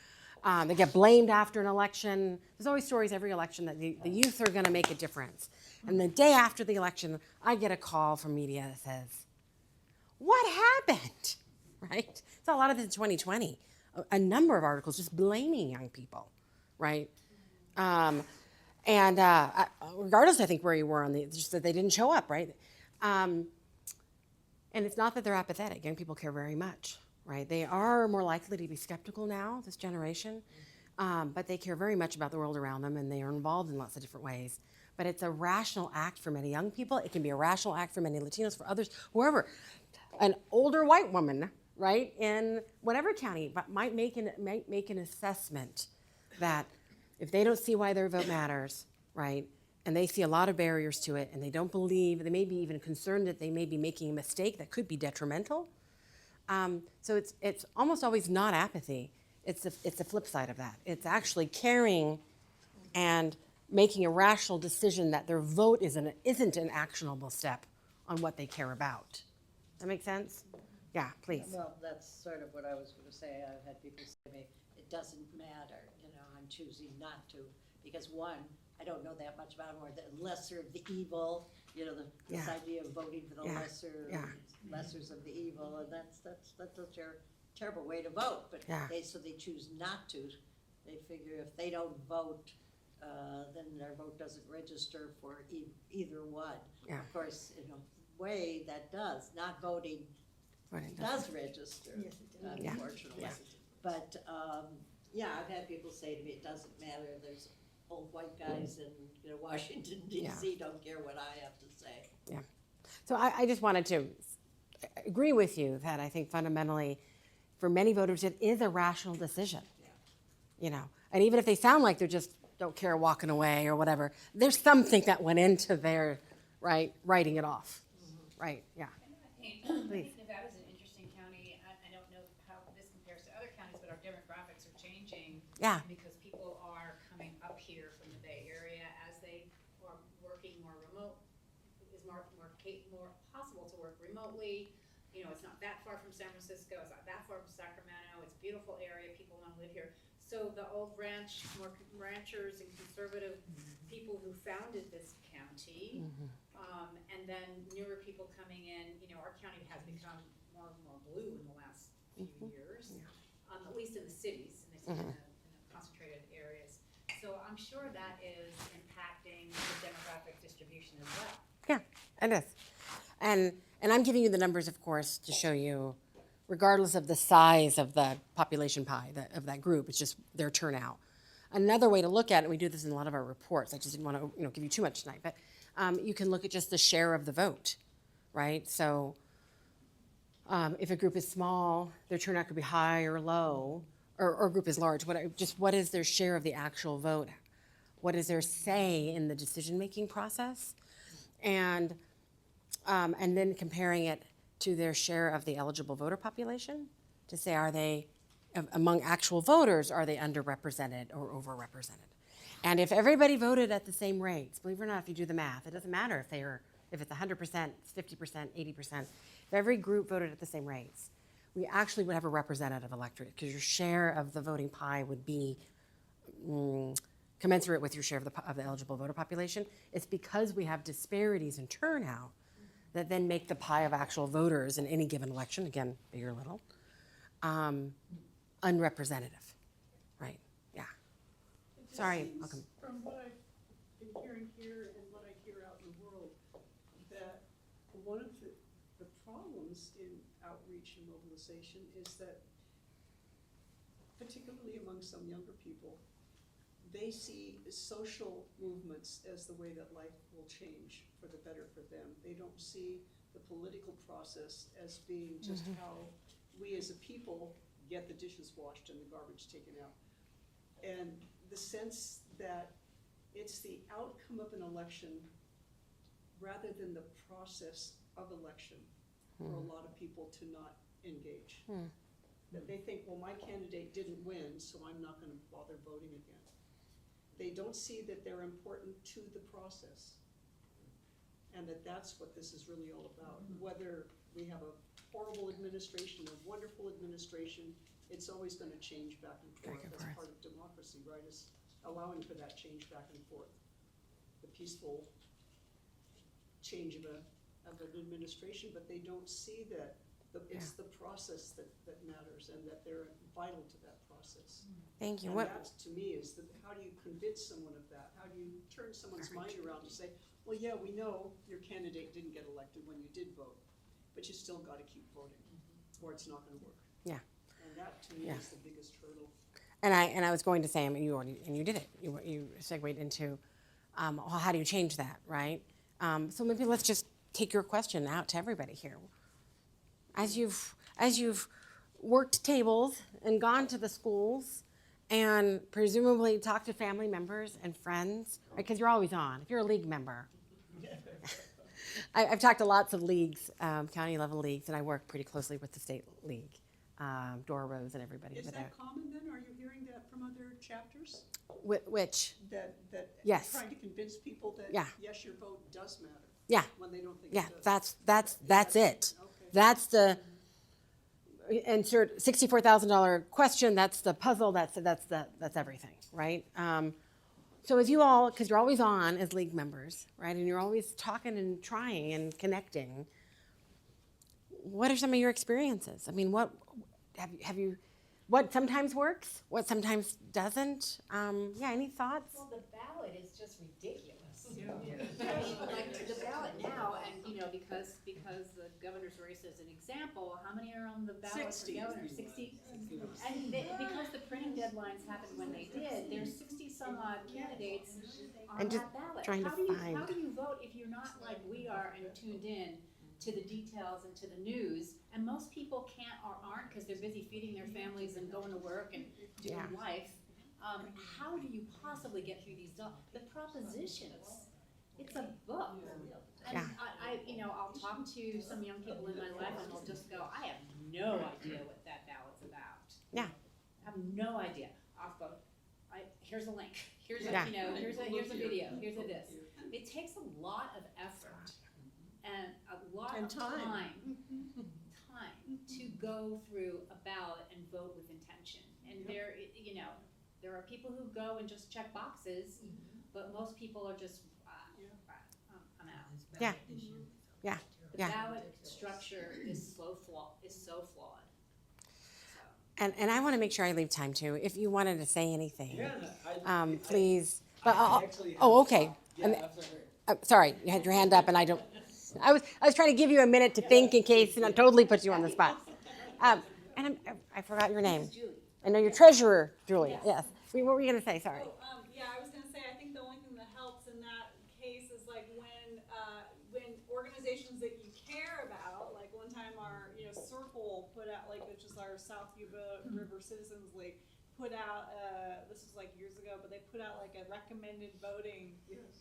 Speaker 2: They get blamed after an election. There's always stories every election that the youth are gonna make a difference. And the day after the election, I get a call from media that says, what happened, right? So a lot of this in 2020, a number of articles just blaming young people, right? Regardless, I think, where you were on just that they didn't show up, right? And it's not that they're apathetic. Young people care very much, right? They are more likely to be skeptical now, this generation, but they care very much about the world around them, and they are involved in lots of different ways. But it's a rational act for many young people. It can be a rational act for many Latinos, for others, whoever. An older white woman, right, in whatever county, but might make an assessment that if they don't see why their vote matters, right, and they see a lot of barriers to it, and they don't believe, they may be even concerned that they may be making a mistake that could be detrimental. So it's almost always not apathy. It's the flip side of that. It's actually caring and making a rational decision that their vote isn't an actionable step on what they care about. Does that make sense? Yeah, please.
Speaker 5: Well, that's sort of what I was gonna say. I've had people say to me, it doesn't matter, I'm choosing not to. Because one, I don't know that much about it, or the lesser of the evil, this
Speaker 2: Yeah.
Speaker 5: idea of voting for the
Speaker 2: Yeah.
Speaker 5: lesser, lessers of the evil, and that's a terrible way to vote. But
Speaker 2: Yeah.
Speaker 5: so they choose not to. They figure if they don't vote, then their vote doesn't register for either one.
Speaker 2: Yeah.
Speaker 5: Of course, in a way that does, not voting
Speaker 2: What it
Speaker 5: does register,
Speaker 1: Yes, it does.
Speaker 5: unfortunately.
Speaker 2: Yeah.
Speaker 5: But, I've had people say to me, it doesn't matter, there's old white guys in, Washington DC, don't care what I have to say.
Speaker 2: So I just wanted to agree with you that I think fundamentally, for many voters, it is a rational decision. And even if they sound like they just don't care walking away or whatever, there's something that went into their, writing it off. Right, yeah.
Speaker 7: I
Speaker 2: Please.
Speaker 7: think Nevada's an interesting county. I don't know how this compares to other counties, but our demographics are changing.
Speaker 2: Yeah.
Speaker 7: Because people are coming up here from the Bay Area as they are working more remote. It's more possible to work remotely. It's not that far from San Francisco. It's not that far from Sacramento. It's a beautiful area. People want to live here. So the old ranchers and conservative people who founded this county, and then newer people coming in, our county has become more and more blue in the last few years, at least in the cities, in the concentrated areas. So I'm sure that is impacting the demographic distribution as well.
Speaker 2: Yeah, it is. And I'm giving you the numbers, of course, to show you, regardless of the size of the population pie, of that group, it's just their turnout. Another way to look at it, and we do this in a lot of our reports, I just didn't want to give you too much tonight, but you can look at just the share of the vote, right? So if a group is small, their turnout could be high or low, or a group is large, what is their share of the actual vote? What is their say in the decision-making process? And then comparing it to their share of the eligible voter population to say, are they, among actual voters, are they underrepresented or overrepresented? And if everybody voted at the same rates, believe it or not, if you do the math, it doesn't matter if it's 100%, 50%, 80%. If every group voted at the same rates, we actually would have a representative electorate because your share of the voting pie would be commensurate with your share of the eligible voter population. It's because we have disparities in turnout that then make the pie of actual voters in any given election, again, big or little, unrepresentative, right? Yeah.
Speaker 1: It just
Speaker 2: Sorry,
Speaker 1: seems
Speaker 2: welcome.
Speaker 1: From what I've been hearing here and what I hear out in the world, that one of the problems in outreach and mobilization is that, particularly among some younger people, they see social movements as the way that life will change for the better for them. They don't see the political process as being just how we as a people get the dishes washed and the garbage taken out. And the sense that it's the outcome of an election rather than the process of election for a lot of people to not engage. That they think, well, my candidate didn't win, so I'm not gonna bother voting again. They don't see that they're important to the process, and that's what this is really all about. Whether we have a horrible administration, a wonderful administration, it's always gonna change back and forth. That's part of democracy, right, is allowing for that change back and forth. The peaceful change of an administration, but they don't see that it's the process that matters and that they're vital to that process.
Speaker 2: Thank you.
Speaker 1: And
Speaker 2: What?
Speaker 1: that, to me, is how do you convince someone of that? How do you turn someone's mind around to say, well, yeah, we know your candidate didn't get elected when you did vote, but you still gotta keep voting, or it's not gonna work.
Speaker 2: Yeah.
Speaker 1: And that, to me, is the biggest hurdle.
Speaker 2: And I was going to say, I mean, you did it. You segued into, well, how do you change that, right? So maybe let's just take your question out to everybody here. As you've worked tables and gone to the schools and presumably talked to family members and friends, right? Because you're always on. If you're a league member, I've talked to lots of leagues, county level leagues, and I work pretty closely with the state league, Dora Rose and everybody.
Speaker 1: Is that common then? Are you hearing that from other chapters?
Speaker 2: Which?
Speaker 1: That
Speaker 2: Yes.
Speaker 1: trying to convince people that,
Speaker 2: Yeah.
Speaker 1: yes, your vote does matter,
Speaker 2: Yeah.
Speaker 1: when they don't think
Speaker 2: Yeah,
Speaker 1: it does?
Speaker 2: that's it.
Speaker 1: Okay.
Speaker 2: That's the insert $64,000 question, that's the puzzle, that's everything, right? So as you all, because you're always on as league members, right, and you're always talking and trying and connecting, what are some of your experiences? I mean, what have you, what sometimes works, what sometimes doesn't? Any thoughts?
Speaker 7: Well, the ballot is just ridiculous. I mean, like the ballot now, and because the governor's race is an example, how many are on the ballot for
Speaker 1: 60.
Speaker 7: governor? 60? And because the printing deadlines happened when they did, there's 60 some odd candidates on
Speaker 2: And just
Speaker 7: that ballot.
Speaker 2: trying to
Speaker 7: How do you
Speaker 2: find.
Speaker 7: vote if you're not like we are and tuned in to the details and to the news? And most people can't or aren't because they're busy feeding their families and going to work and doing
Speaker 2: Yeah.
Speaker 7: life. How do you possibly get through these, the propositions? It's a book. And
Speaker 2: Yeah.
Speaker 7: I'll talk to some young people in my life and they'll just go, I have no idea what that ballot's about.
Speaker 2: Yeah.
Speaker 7: I have no idea. I'll go, here's a link, here's a,
Speaker 2: Yeah.
Speaker 7: here's a video, here's a this. It takes a lot of effort and a lot
Speaker 1: And
Speaker 7: of
Speaker 1: time.
Speaker 7: time to go through a ballot and vote with intention. And there are people who go and just check boxes, but most people are just, I'm out.
Speaker 2: Yeah. Yeah.
Speaker 7: The
Speaker 2: Yeah.
Speaker 7: ballot structure is so flawed. So.
Speaker 2: And I want to make sure I leave time too. If you wanted to say anything, please.
Speaker 8: I
Speaker 2: But
Speaker 8: actually have-
Speaker 2: okay.
Speaker 8: Yeah,
Speaker 2: And-
Speaker 8: absolutely.
Speaker 2: Sorry, you had your hand up, and I was trying to give you a minute to think in case, and I totally put you on the spot. And I forgot your name. I know your treasurer, Julie. Yes. What were you going to say? Sorry.
Speaker 3: I was gonna say, I think the only thing that helps in that case is like when organizations that you care about, like one time our, Circle put out, like, which is our South Yuba River Citizens League, put out, this was like years ago, but they put out like a recommended voting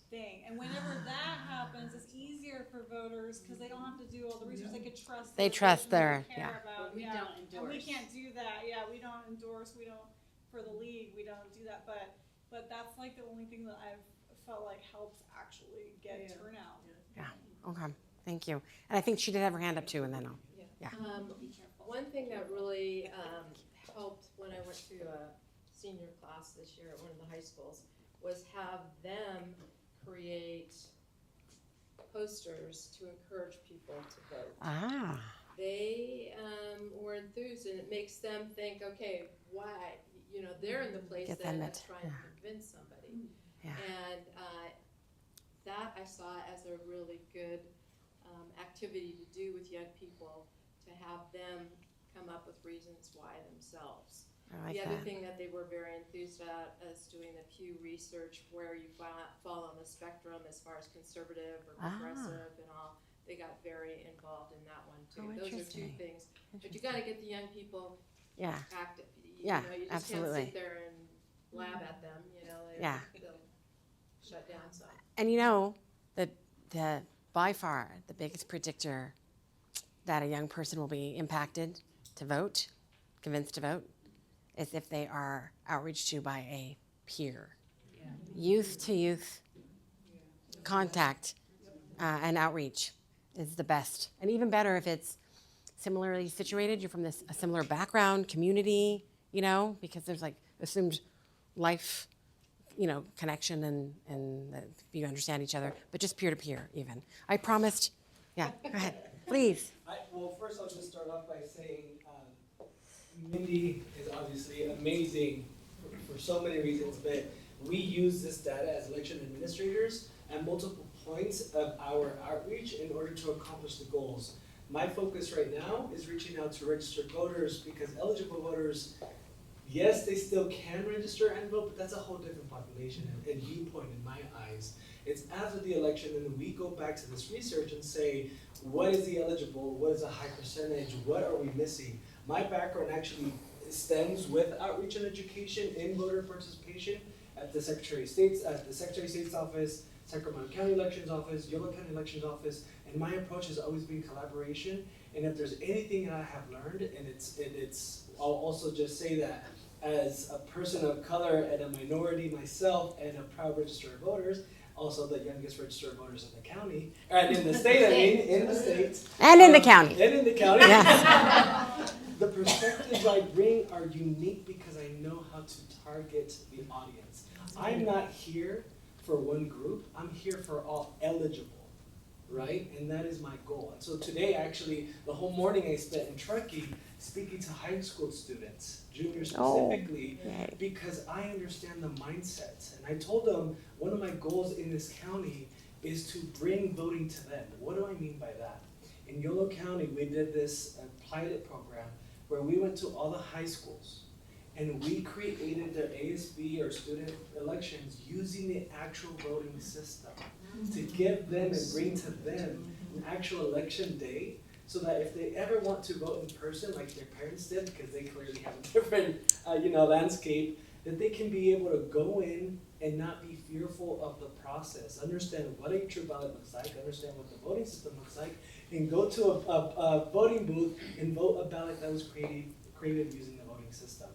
Speaker 3: thing. And whenever that happens, it's easier for voters, cause they don't have to do all the research, they could trust.
Speaker 2: They
Speaker 3: the
Speaker 2: trust
Speaker 3: person
Speaker 2: their-
Speaker 3: they care
Speaker 2: yeah.
Speaker 3: about,
Speaker 7: But we
Speaker 3: yeah.
Speaker 7: don't
Speaker 3: And we
Speaker 7: endorse.
Speaker 3: can't do that, we don't endorse, for the league, we don't do that, but that's like the only thing that I've felt like helps actually get turnout.
Speaker 2: Okay. Thank you. And I think she did have her hand up too, and then I'll.
Speaker 9: One thing that really helped when I went to a senior class this year at one of the high schools was have them create posters to encourage people to vote.
Speaker 2: Ah.
Speaker 9: They were enthused, and it makes them think, okay, why, they're in the place
Speaker 2: Get
Speaker 9: that
Speaker 2: them
Speaker 9: that's
Speaker 2: it,
Speaker 9: trying to convince somebody.
Speaker 2: Yeah.
Speaker 9: And that I saw as a really good activity to do with young people, to have them come up with reasons why themselves.
Speaker 2: I like
Speaker 9: The other
Speaker 2: that.
Speaker 9: thing that they were very enthused at is doing the Pew Research, where you fall on the spectrum as far as conservative or progressive and all. They got very involved in that one too.
Speaker 2: Oh,
Speaker 9: Those are two
Speaker 2: interesting.
Speaker 9: things. But you gotta get the young people
Speaker 2: Yeah.
Speaker 9: active.
Speaker 2: Yeah,
Speaker 9: You just
Speaker 2: absolutely.
Speaker 9: can't sit there and blab at them,
Speaker 2: Yeah.
Speaker 9: they'll shut down some.
Speaker 2: And the by far the biggest predictor that a young person will be impacted to vote, convinced to vote, is if they are outreached to by a peer. Youth to youth contact and outreach is the best. And even better if it's similarly situated, you're from a similar background, community, because there's like assumed life, connection and that you understand each other, but just peer to peer even. I promised, go ahead, please.
Speaker 8: Well, first I'll just start off by saying Mindy is obviously amazing for so many reasons, but we use this data as election administrators at multiple points of our outreach in order to accomplish the goals. My focus right now is reaching out to registered voters, because eligible voters, yes, they still can register and vote, but that's a whole different population and viewpoint in my eyes. It's after the election, and we go back to this research and say, what is the eligible, what is a high percentage, what are we missing? My background actually stems with outreach and education in voter participation at the Secretary of State's office, Sacramento County Elections Office, Yuba County Elections Office, and my approach has always been collaboration. And if there's anything that I have learned, and I'll also just say that as a person of color and a minority myself and a proud registered of voters, also the youngest registered voters in the county, and in the state, in the state.
Speaker 2: And in the county.
Speaker 8: And in the county.
Speaker 2: Yes.
Speaker 8: The perspectives I bring are unique because I know how to target the audience. I'm not here for one group, I'm here for all eligible, right? And that is my goal. And so today, actually, the whole morning I spent in Truckee speaking to high school students, juniors specifically,
Speaker 2: Yay.
Speaker 8: because I understand the mindset. And I told them one of my goals in this county is to bring voting to them. What do I mean by that? In Yolo County, we did this pilot program where we went to all the high schools and we created their ASB or student elections using the actual voting system to give them and bring to them an actual election day, so that if they ever want to vote in person like their parents did, because they clearly have a different landscape, that they can be able to go in and not be fearful of the process, understand what a true ballot looks like, understand what the voting system looks like, and go to a voting booth and vote a ballot that was created using the voting system.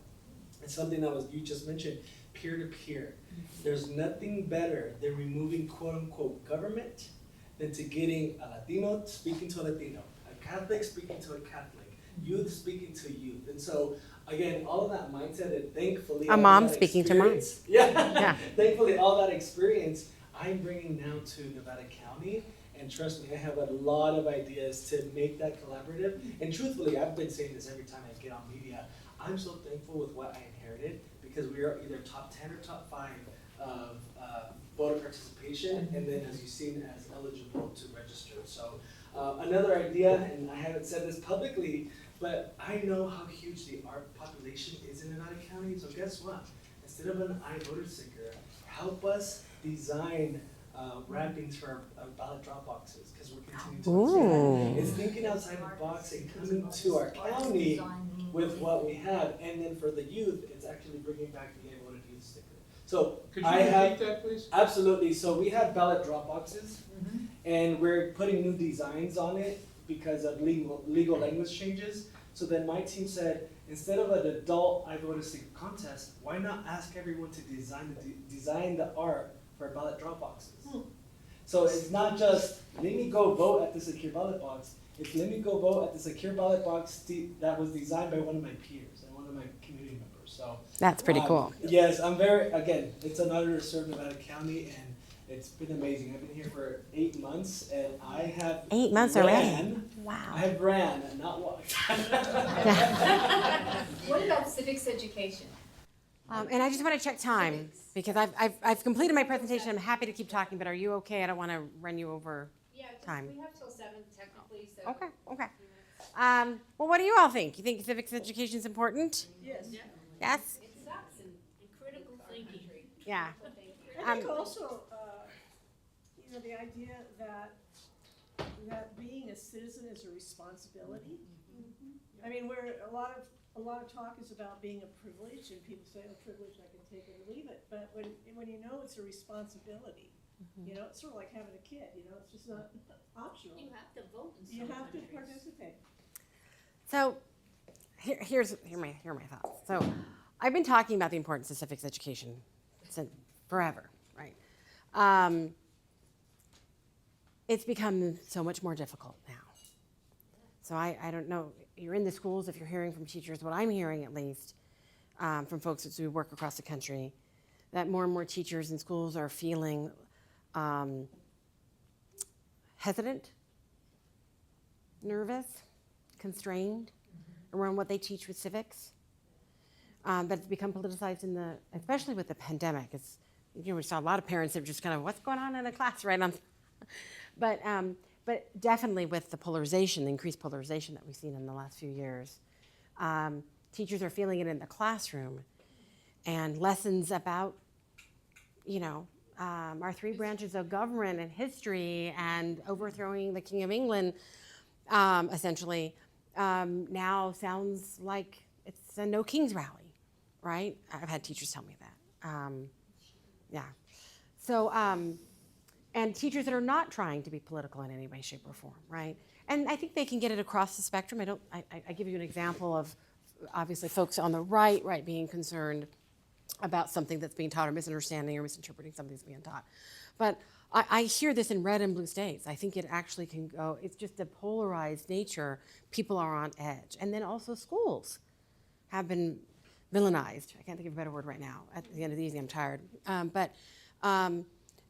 Speaker 8: And something that you just mentioned, peer-to-peer. There's nothing better than removing quote-unquote government than to getting a Latino speaking to a Latino, a Catholic speaking to a Catholic, youth speaking to youth. And so, again, all of that mindset, and thankfully,
Speaker 2: A mom speaking to mom.
Speaker 8: Yeah, thankfully, all that experience I'm bringing now to Nevada County. And trust me, I have a lot of ideas to make that collaborative. And truthfully, I've been saying this every time I get on media. I'm so thankful with what I inherited, because we are either top 10 or top 5 of voter participation, and then as you've seen, as eligible to register. So another idea, and I haven't said this publicly, but I know how huge the art population is in Nevada County. So guess what? Instead of an iVoter sticker, help us design wrappings for our ballot drop boxes, because we're continuing to expand. It's thinking outside the box and coming to our county with what we have. And then for the youth, it's actually bringing back the iVoted youth sticker. So
Speaker 4: Could you
Speaker 8: I have,
Speaker 4: repeat that, please?
Speaker 8: absolutely. So we have ballot drop boxes, and we're putting new designs on it because of legal language changes. So then my team said, instead of an adult iVoted sticker contest, why not ask everyone to design the art for ballot drop boxes? So it's not just, let me go vote at the secure ballot box. It's let me go vote at the secure ballot box that was designed by one of my peers and one of my community members. So
Speaker 2: That's pretty cool.
Speaker 8: yes, again, it's an honor to serve Nevada County, and it's been amazing. I've been here for 8 months, and I have
Speaker 2: 8 months already. Wow.
Speaker 8: I have ran and not walked.
Speaker 7: What about civics education?
Speaker 2: And I just want to check time, because I've completed my presentation. I'm happy to keep talking, but are you okay? I don't want to run you over.
Speaker 7: Yeah,
Speaker 2: Time.
Speaker 7: we have till 7 technically, so.
Speaker 2: Okay. Well, what do you all think? You think civics education is important?
Speaker 1: Yes.
Speaker 2: Yes?
Speaker 6: It sucks and critical thinking.
Speaker 2: Yeah.
Speaker 1: I think also, the idea that being a citizen is a responsibility. I mean, a lot of talk is about being a privilege, and people say, "Oh, privilege, I can take it or leave it." But when you know it's a responsibility, it's sort of like having a kid. It's just not optional.
Speaker 6: You have to vote in some
Speaker 1: You have to
Speaker 6: countries.
Speaker 1: participate.
Speaker 2: So here are my thoughts. So I've been talking about the importance of civics education since forever, right? It's become so much more difficult now. So I don't know, you're in the schools, if you're hearing from teachers, what I'm hearing at least, from folks as we work across the country, that more and more teachers in schools are feeling hesitant, nervous, constrained around what they teach with civics. That it's become politicized especially with the pandemic. We saw a lot of parents that are just kind of, what's going on in the class right on? But definitely with the polarization, the increased polarization that we've seen in the last few years, teachers are feeling it in the classroom, and lessons about, our 3 branches of government and history and overthrowing the King of England, essentially, now sounds like it's a no king's rally, right? I've had teachers tell me that. Yeah. So, and teachers that are not trying to be political in any way, shape, or form, right? And I think they can get it across the spectrum. I give you an example of, obviously, folks on the right being concerned about something that's being taught, or misunderstanding or misinterpreting something that's being taught. But I hear this in red and blue states. I think it actually can go, it's just the polarized nature. People are on edge. And then also schools have been villainized. I can't think of a better word right now. At the end of the evening, I'm tired.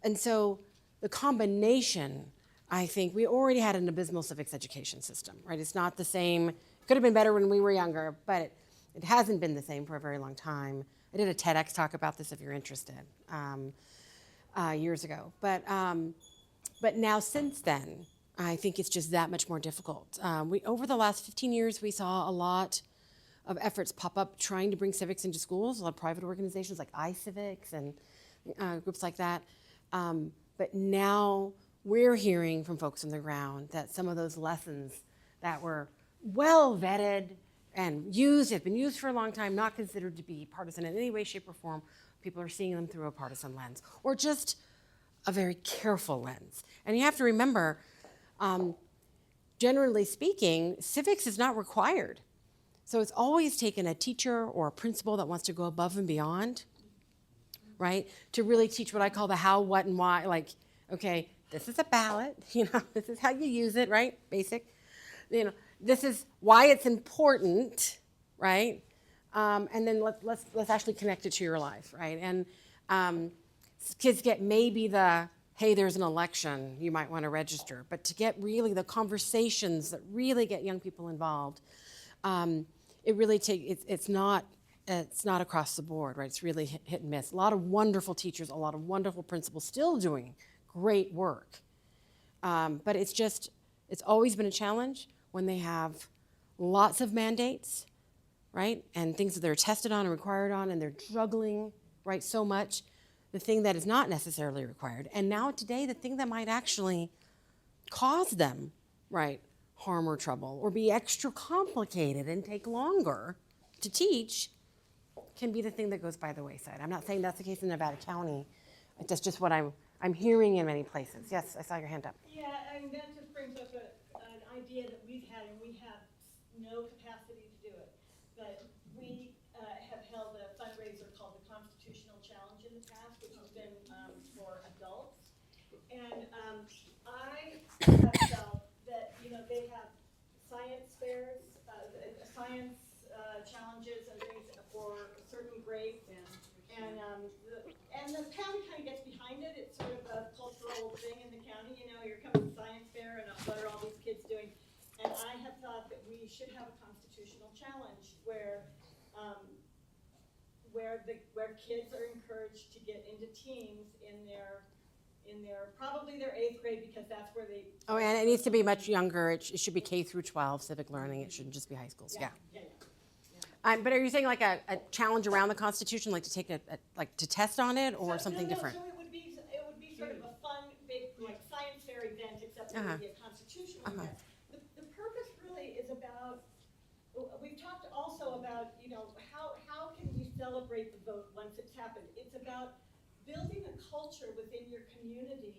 Speaker 2: And so the combination, I think, we already had an abysmal civics education system, right? It's not the same. It could have been better when we were younger, but it hasn't been the same for a very long time. I did a TEDx talk about this if you're interested. Years ago. But now since then, I think it's just that much more difficult. Over the last 15 years, we saw a lot of efforts pop up trying to bring civics into schools, a lot of private organizations like iCivics and groups like that. But now we're hearing from folks on the ground that some of those lessons that were well vetted and have been used for a long time, not considered to be partisan in any way, shape, or form, people are seeing them through a partisan lens, or just a very careful lens. And you have to remember, generally speaking, civics is not required. So it's always taken a teacher or a principal that wants to go above and beyond, right, to really teach what I call the how, what, and why. Like, okay, this is a ballot, this is how you use it, right, basic. This is why it's important, right? And then let's actually connect it to your life, right? And kids get maybe hey, there's an election, you might want to register, but to get really the conversations that really get young people involved, it really it's not across the board, right? It's really hit and miss. A lot of wonderful teachers, a lot of wonderful principals still doing great work, but it's always been a challenge when they have lots of mandates, right? And things that they're tested on and required on, and they're juggling, right, so much, the thing that is not necessarily required. And now today, the thing that might actually cause them, right, harm or trouble, or be extra complicated and take longer to teach, can be the thing that goes by the wayside. I'm not saying that's the case in Nevada County. That's just what I'm hearing in many places. Yes, I saw your hand up.
Speaker 3: Yeah, I mean, that just brings up an idea that we've had, and we have no capacity to do it. But we have held a fundraiser called the Constitutional Challenge in the past, which has been for adults. And I have felt that, they have science fairs, science challenges and things for certain grades. And the county kind of gets behind it. It's sort of a cultural thing in the county. Here comes the science fair, and what are all these kids doing? And I have thought that we should have a constitutional challenge where kids are encouraged to get into teams in their probably their 8th grade, because that's where they.
Speaker 2: Oh, and it needs to be much younger. It should be K through 12 civic learning. It shouldn't just be high schools. Yeah. But are you saying like a challenge around the Constitution, like to take to test on it, or something different?
Speaker 3: So it would be sort of a fun, big, like science fair event, except it would be a constitutional event. The purpose really is about. We've talked also about how can we celebrate the vote once it's happened. It's about building a culture within your community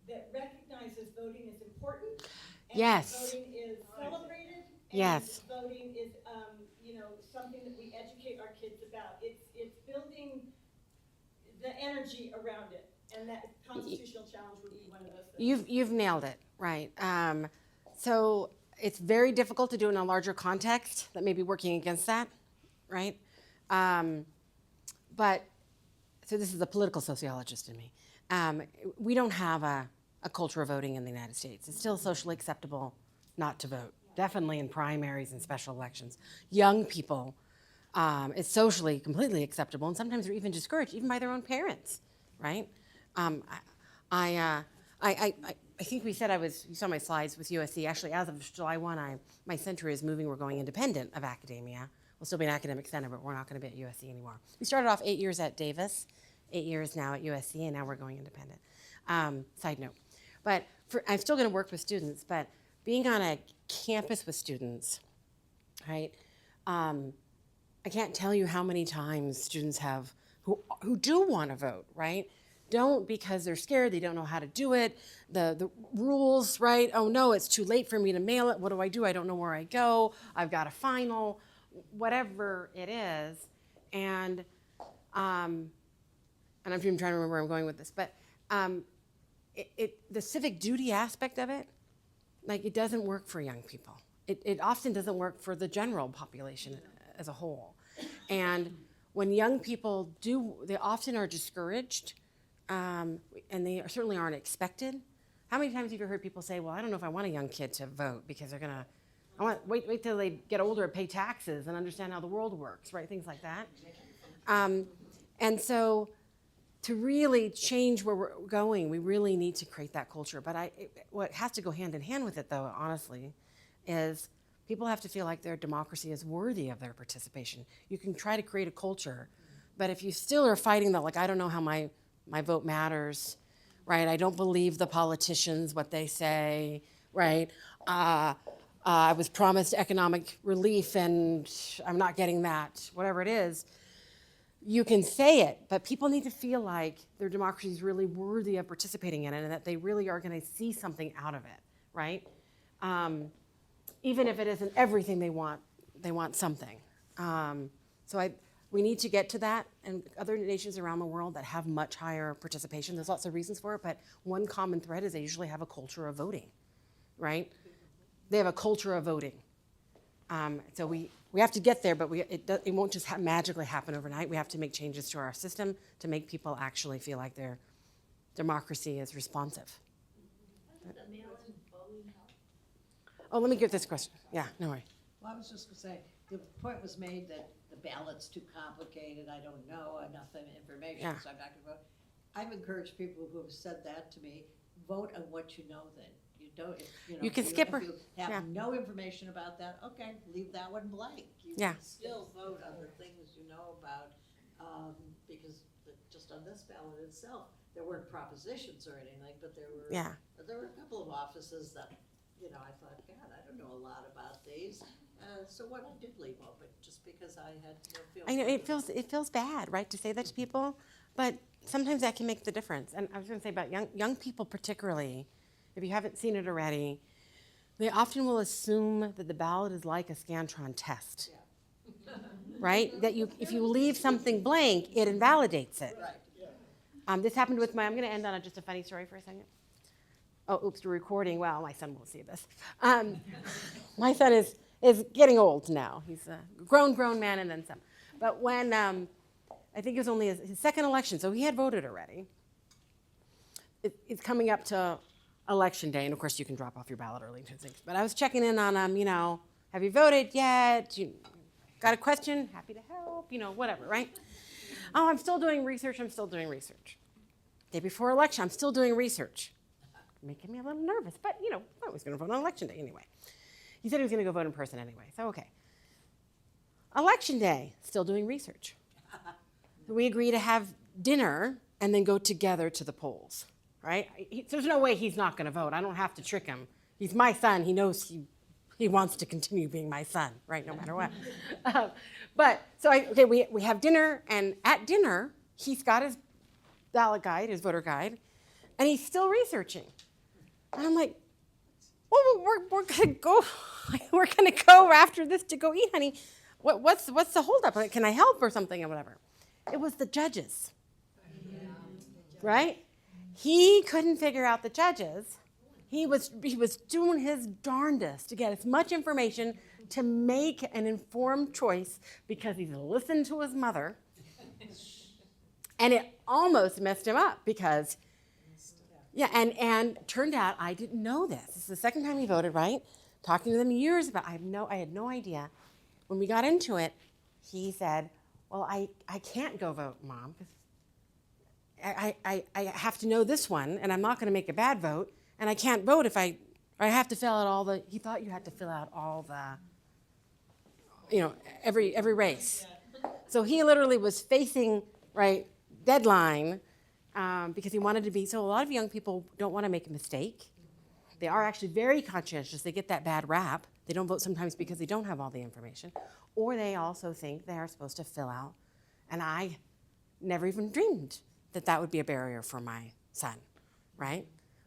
Speaker 3: that recognizes voting is important. And
Speaker 2: Yes.
Speaker 3: Voting is celebrated. And
Speaker 2: Yes.
Speaker 3: Voting is something that we educate our kids about. It's building the energy around it, and that constitutional challenge would be one of those things.
Speaker 2: You've nailed it, right? So it's very difficult to do in a larger context that may be working against that, right? But so this is the political sociologist in me. We don't have a culture of voting in the United States. It's still socially acceptable not to vote. Definitely in primaries and special elections. Young people, it's socially completely acceptable, and sometimes they're even discouraged, even by their own parents, right? I think we said you saw my slides with USC. Actually, as of July 1, my center is moving. We're going independent of academia. We'll still be an academic center, but we're not going to be at USC anymore. We started off 8 years at Davis, 8 years now at USC, and now we're going independent. Side note. But I'm still going to work with students, but being on a campus with students, right? I can't tell you how many times students have who do want to vote, right? Don't because they're scared, they don't know how to do it, the rules, right? Oh no, it's too late for me to mail it. What do? I don't know where I go. I've got a final, whatever it is. And I'm even trying to remember where I'm going with this, but the civic duty aspect of it, like, it doesn't work for young people. It often doesn't work for the general population as a whole. And when young people do, they often are discouraged, and they certainly aren't expected. How many times have you heard people say, well, I don't know if I want a young kid to vote because they're gonna, wait till they get older, pay taxes and understand how the world works, right? Things like that. And so to really change where we're going, we really need to create that culture. But what has to go hand in hand with it, though, honestly, is people have to feel like their democracy is worthy of their participation. You can try to create a culture, but if you still are fighting that, like, I don't know how my vote matters, right? I don't believe the politicians, what they say, right? I was promised economic relief and I'm not getting that, whatever it is. You can say it, but people need to feel like their democracy is really worthy of participating in it and that they really are going to see something out of it, right? Even if it isn't everything they want something. We need to get to that, and other nations around the world that have much higher participation, there's lots of reasons for it, but one common thread is they usually have a culture of voting, right? They have a culture of voting. So we have to get there, but it won't just magically happen overnight. We have to make changes to our system to make people actually feel like their democracy is responsive. Oh, let me get this question. Yeah, no worry.
Speaker 5: Well, I was just gonna say, the point was made that the ballot's too complicated, I don't know enough information,
Speaker 2: Yeah.
Speaker 5: so I'm not gonna vote. I've encouraged people who have said that to me, vote on what you know then. You don't, if, you know.
Speaker 2: You can
Speaker 5: if
Speaker 2: skip
Speaker 5: if
Speaker 2: her.
Speaker 5: you
Speaker 2: Yeah.
Speaker 5: have no information about that, okay, leave that one blank. You
Speaker 2: Yeah.
Speaker 5: can still vote on the things you know about, because just on this ballot itself, there weren't propositions or anything, but there were a couple of offices that, you know, I thought, God, I don't know a lot about these. So what I did leave open, just because I had no feeling.
Speaker 2: I know it feels bad, right, to say that to people, but sometimes that can make the difference. And I was going to say about young people particularly, if you haven't seen it already, they often will assume that the ballot is like a Scantron test, right? That if you leave something blank, it invalidates it.
Speaker 5: Right.
Speaker 2: This happened with I'm going to end on just a funny story for a second. Oh, oops, we're recording. Well, my son won't see this. My son is getting old now. He's a grown man and then some. But when, I think it was only his second election, so he had voted already. It's coming up to election day, and of course you can drop off your ballot early and things. But I was checking in on him, have you voted yet? You got a question? Happy to help, whatever, right? Oh, I'm still doing research. Day before election, I'm still doing research. Making me a little nervous, but I was going to vote on election day anyway. He said he was going to go vote in person anyway, so okay. Election day, still doing research. We agree to have dinner and then go together to the polls, right? There's no way he's not going to vote. I don't have to trick him. He's my son. He knows he wants to continue being my son, right, no matter what. We have dinner, and at dinner, he's got his ballot guide, his voter guide, and he's still researching. And I'm like, well, we're gonna go. We're gonna go after this to go eat, honey. What's the holdup? Like, can I help or something or whatever? It was the judges, right? He couldn't figure out the judges. He was doing his darndest to get as much information to make an informed choice because he's listened to his mother, and it almost messed him up because. Yeah, and turned out I didn't know this. This is the second time he voted, right? Talking to them years about, I had no idea. When we got into it, he said, well, I can't go vote, Mom, because I have to know this one, and I'm not going to make a bad vote, and I can't vote if I have to fill out he thought you had to fill out all the, every race. So he literally was facing, right, deadline, because he wanted to be, so a lot of young people don't want to make a mistake. They are actually very conscientious. They get that bad rap. They don't vote sometimes because they don't have all the information. Or they also think they are supposed to fill out. And I never even dreamed that would be a barrier for my son, right?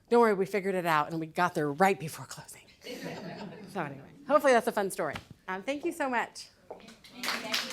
Speaker 2: Don't worry, we figured it out and we got there right before closing. So anyway, hopefully that's a fun story. Thank you so much.
Speaker 6: Thank you.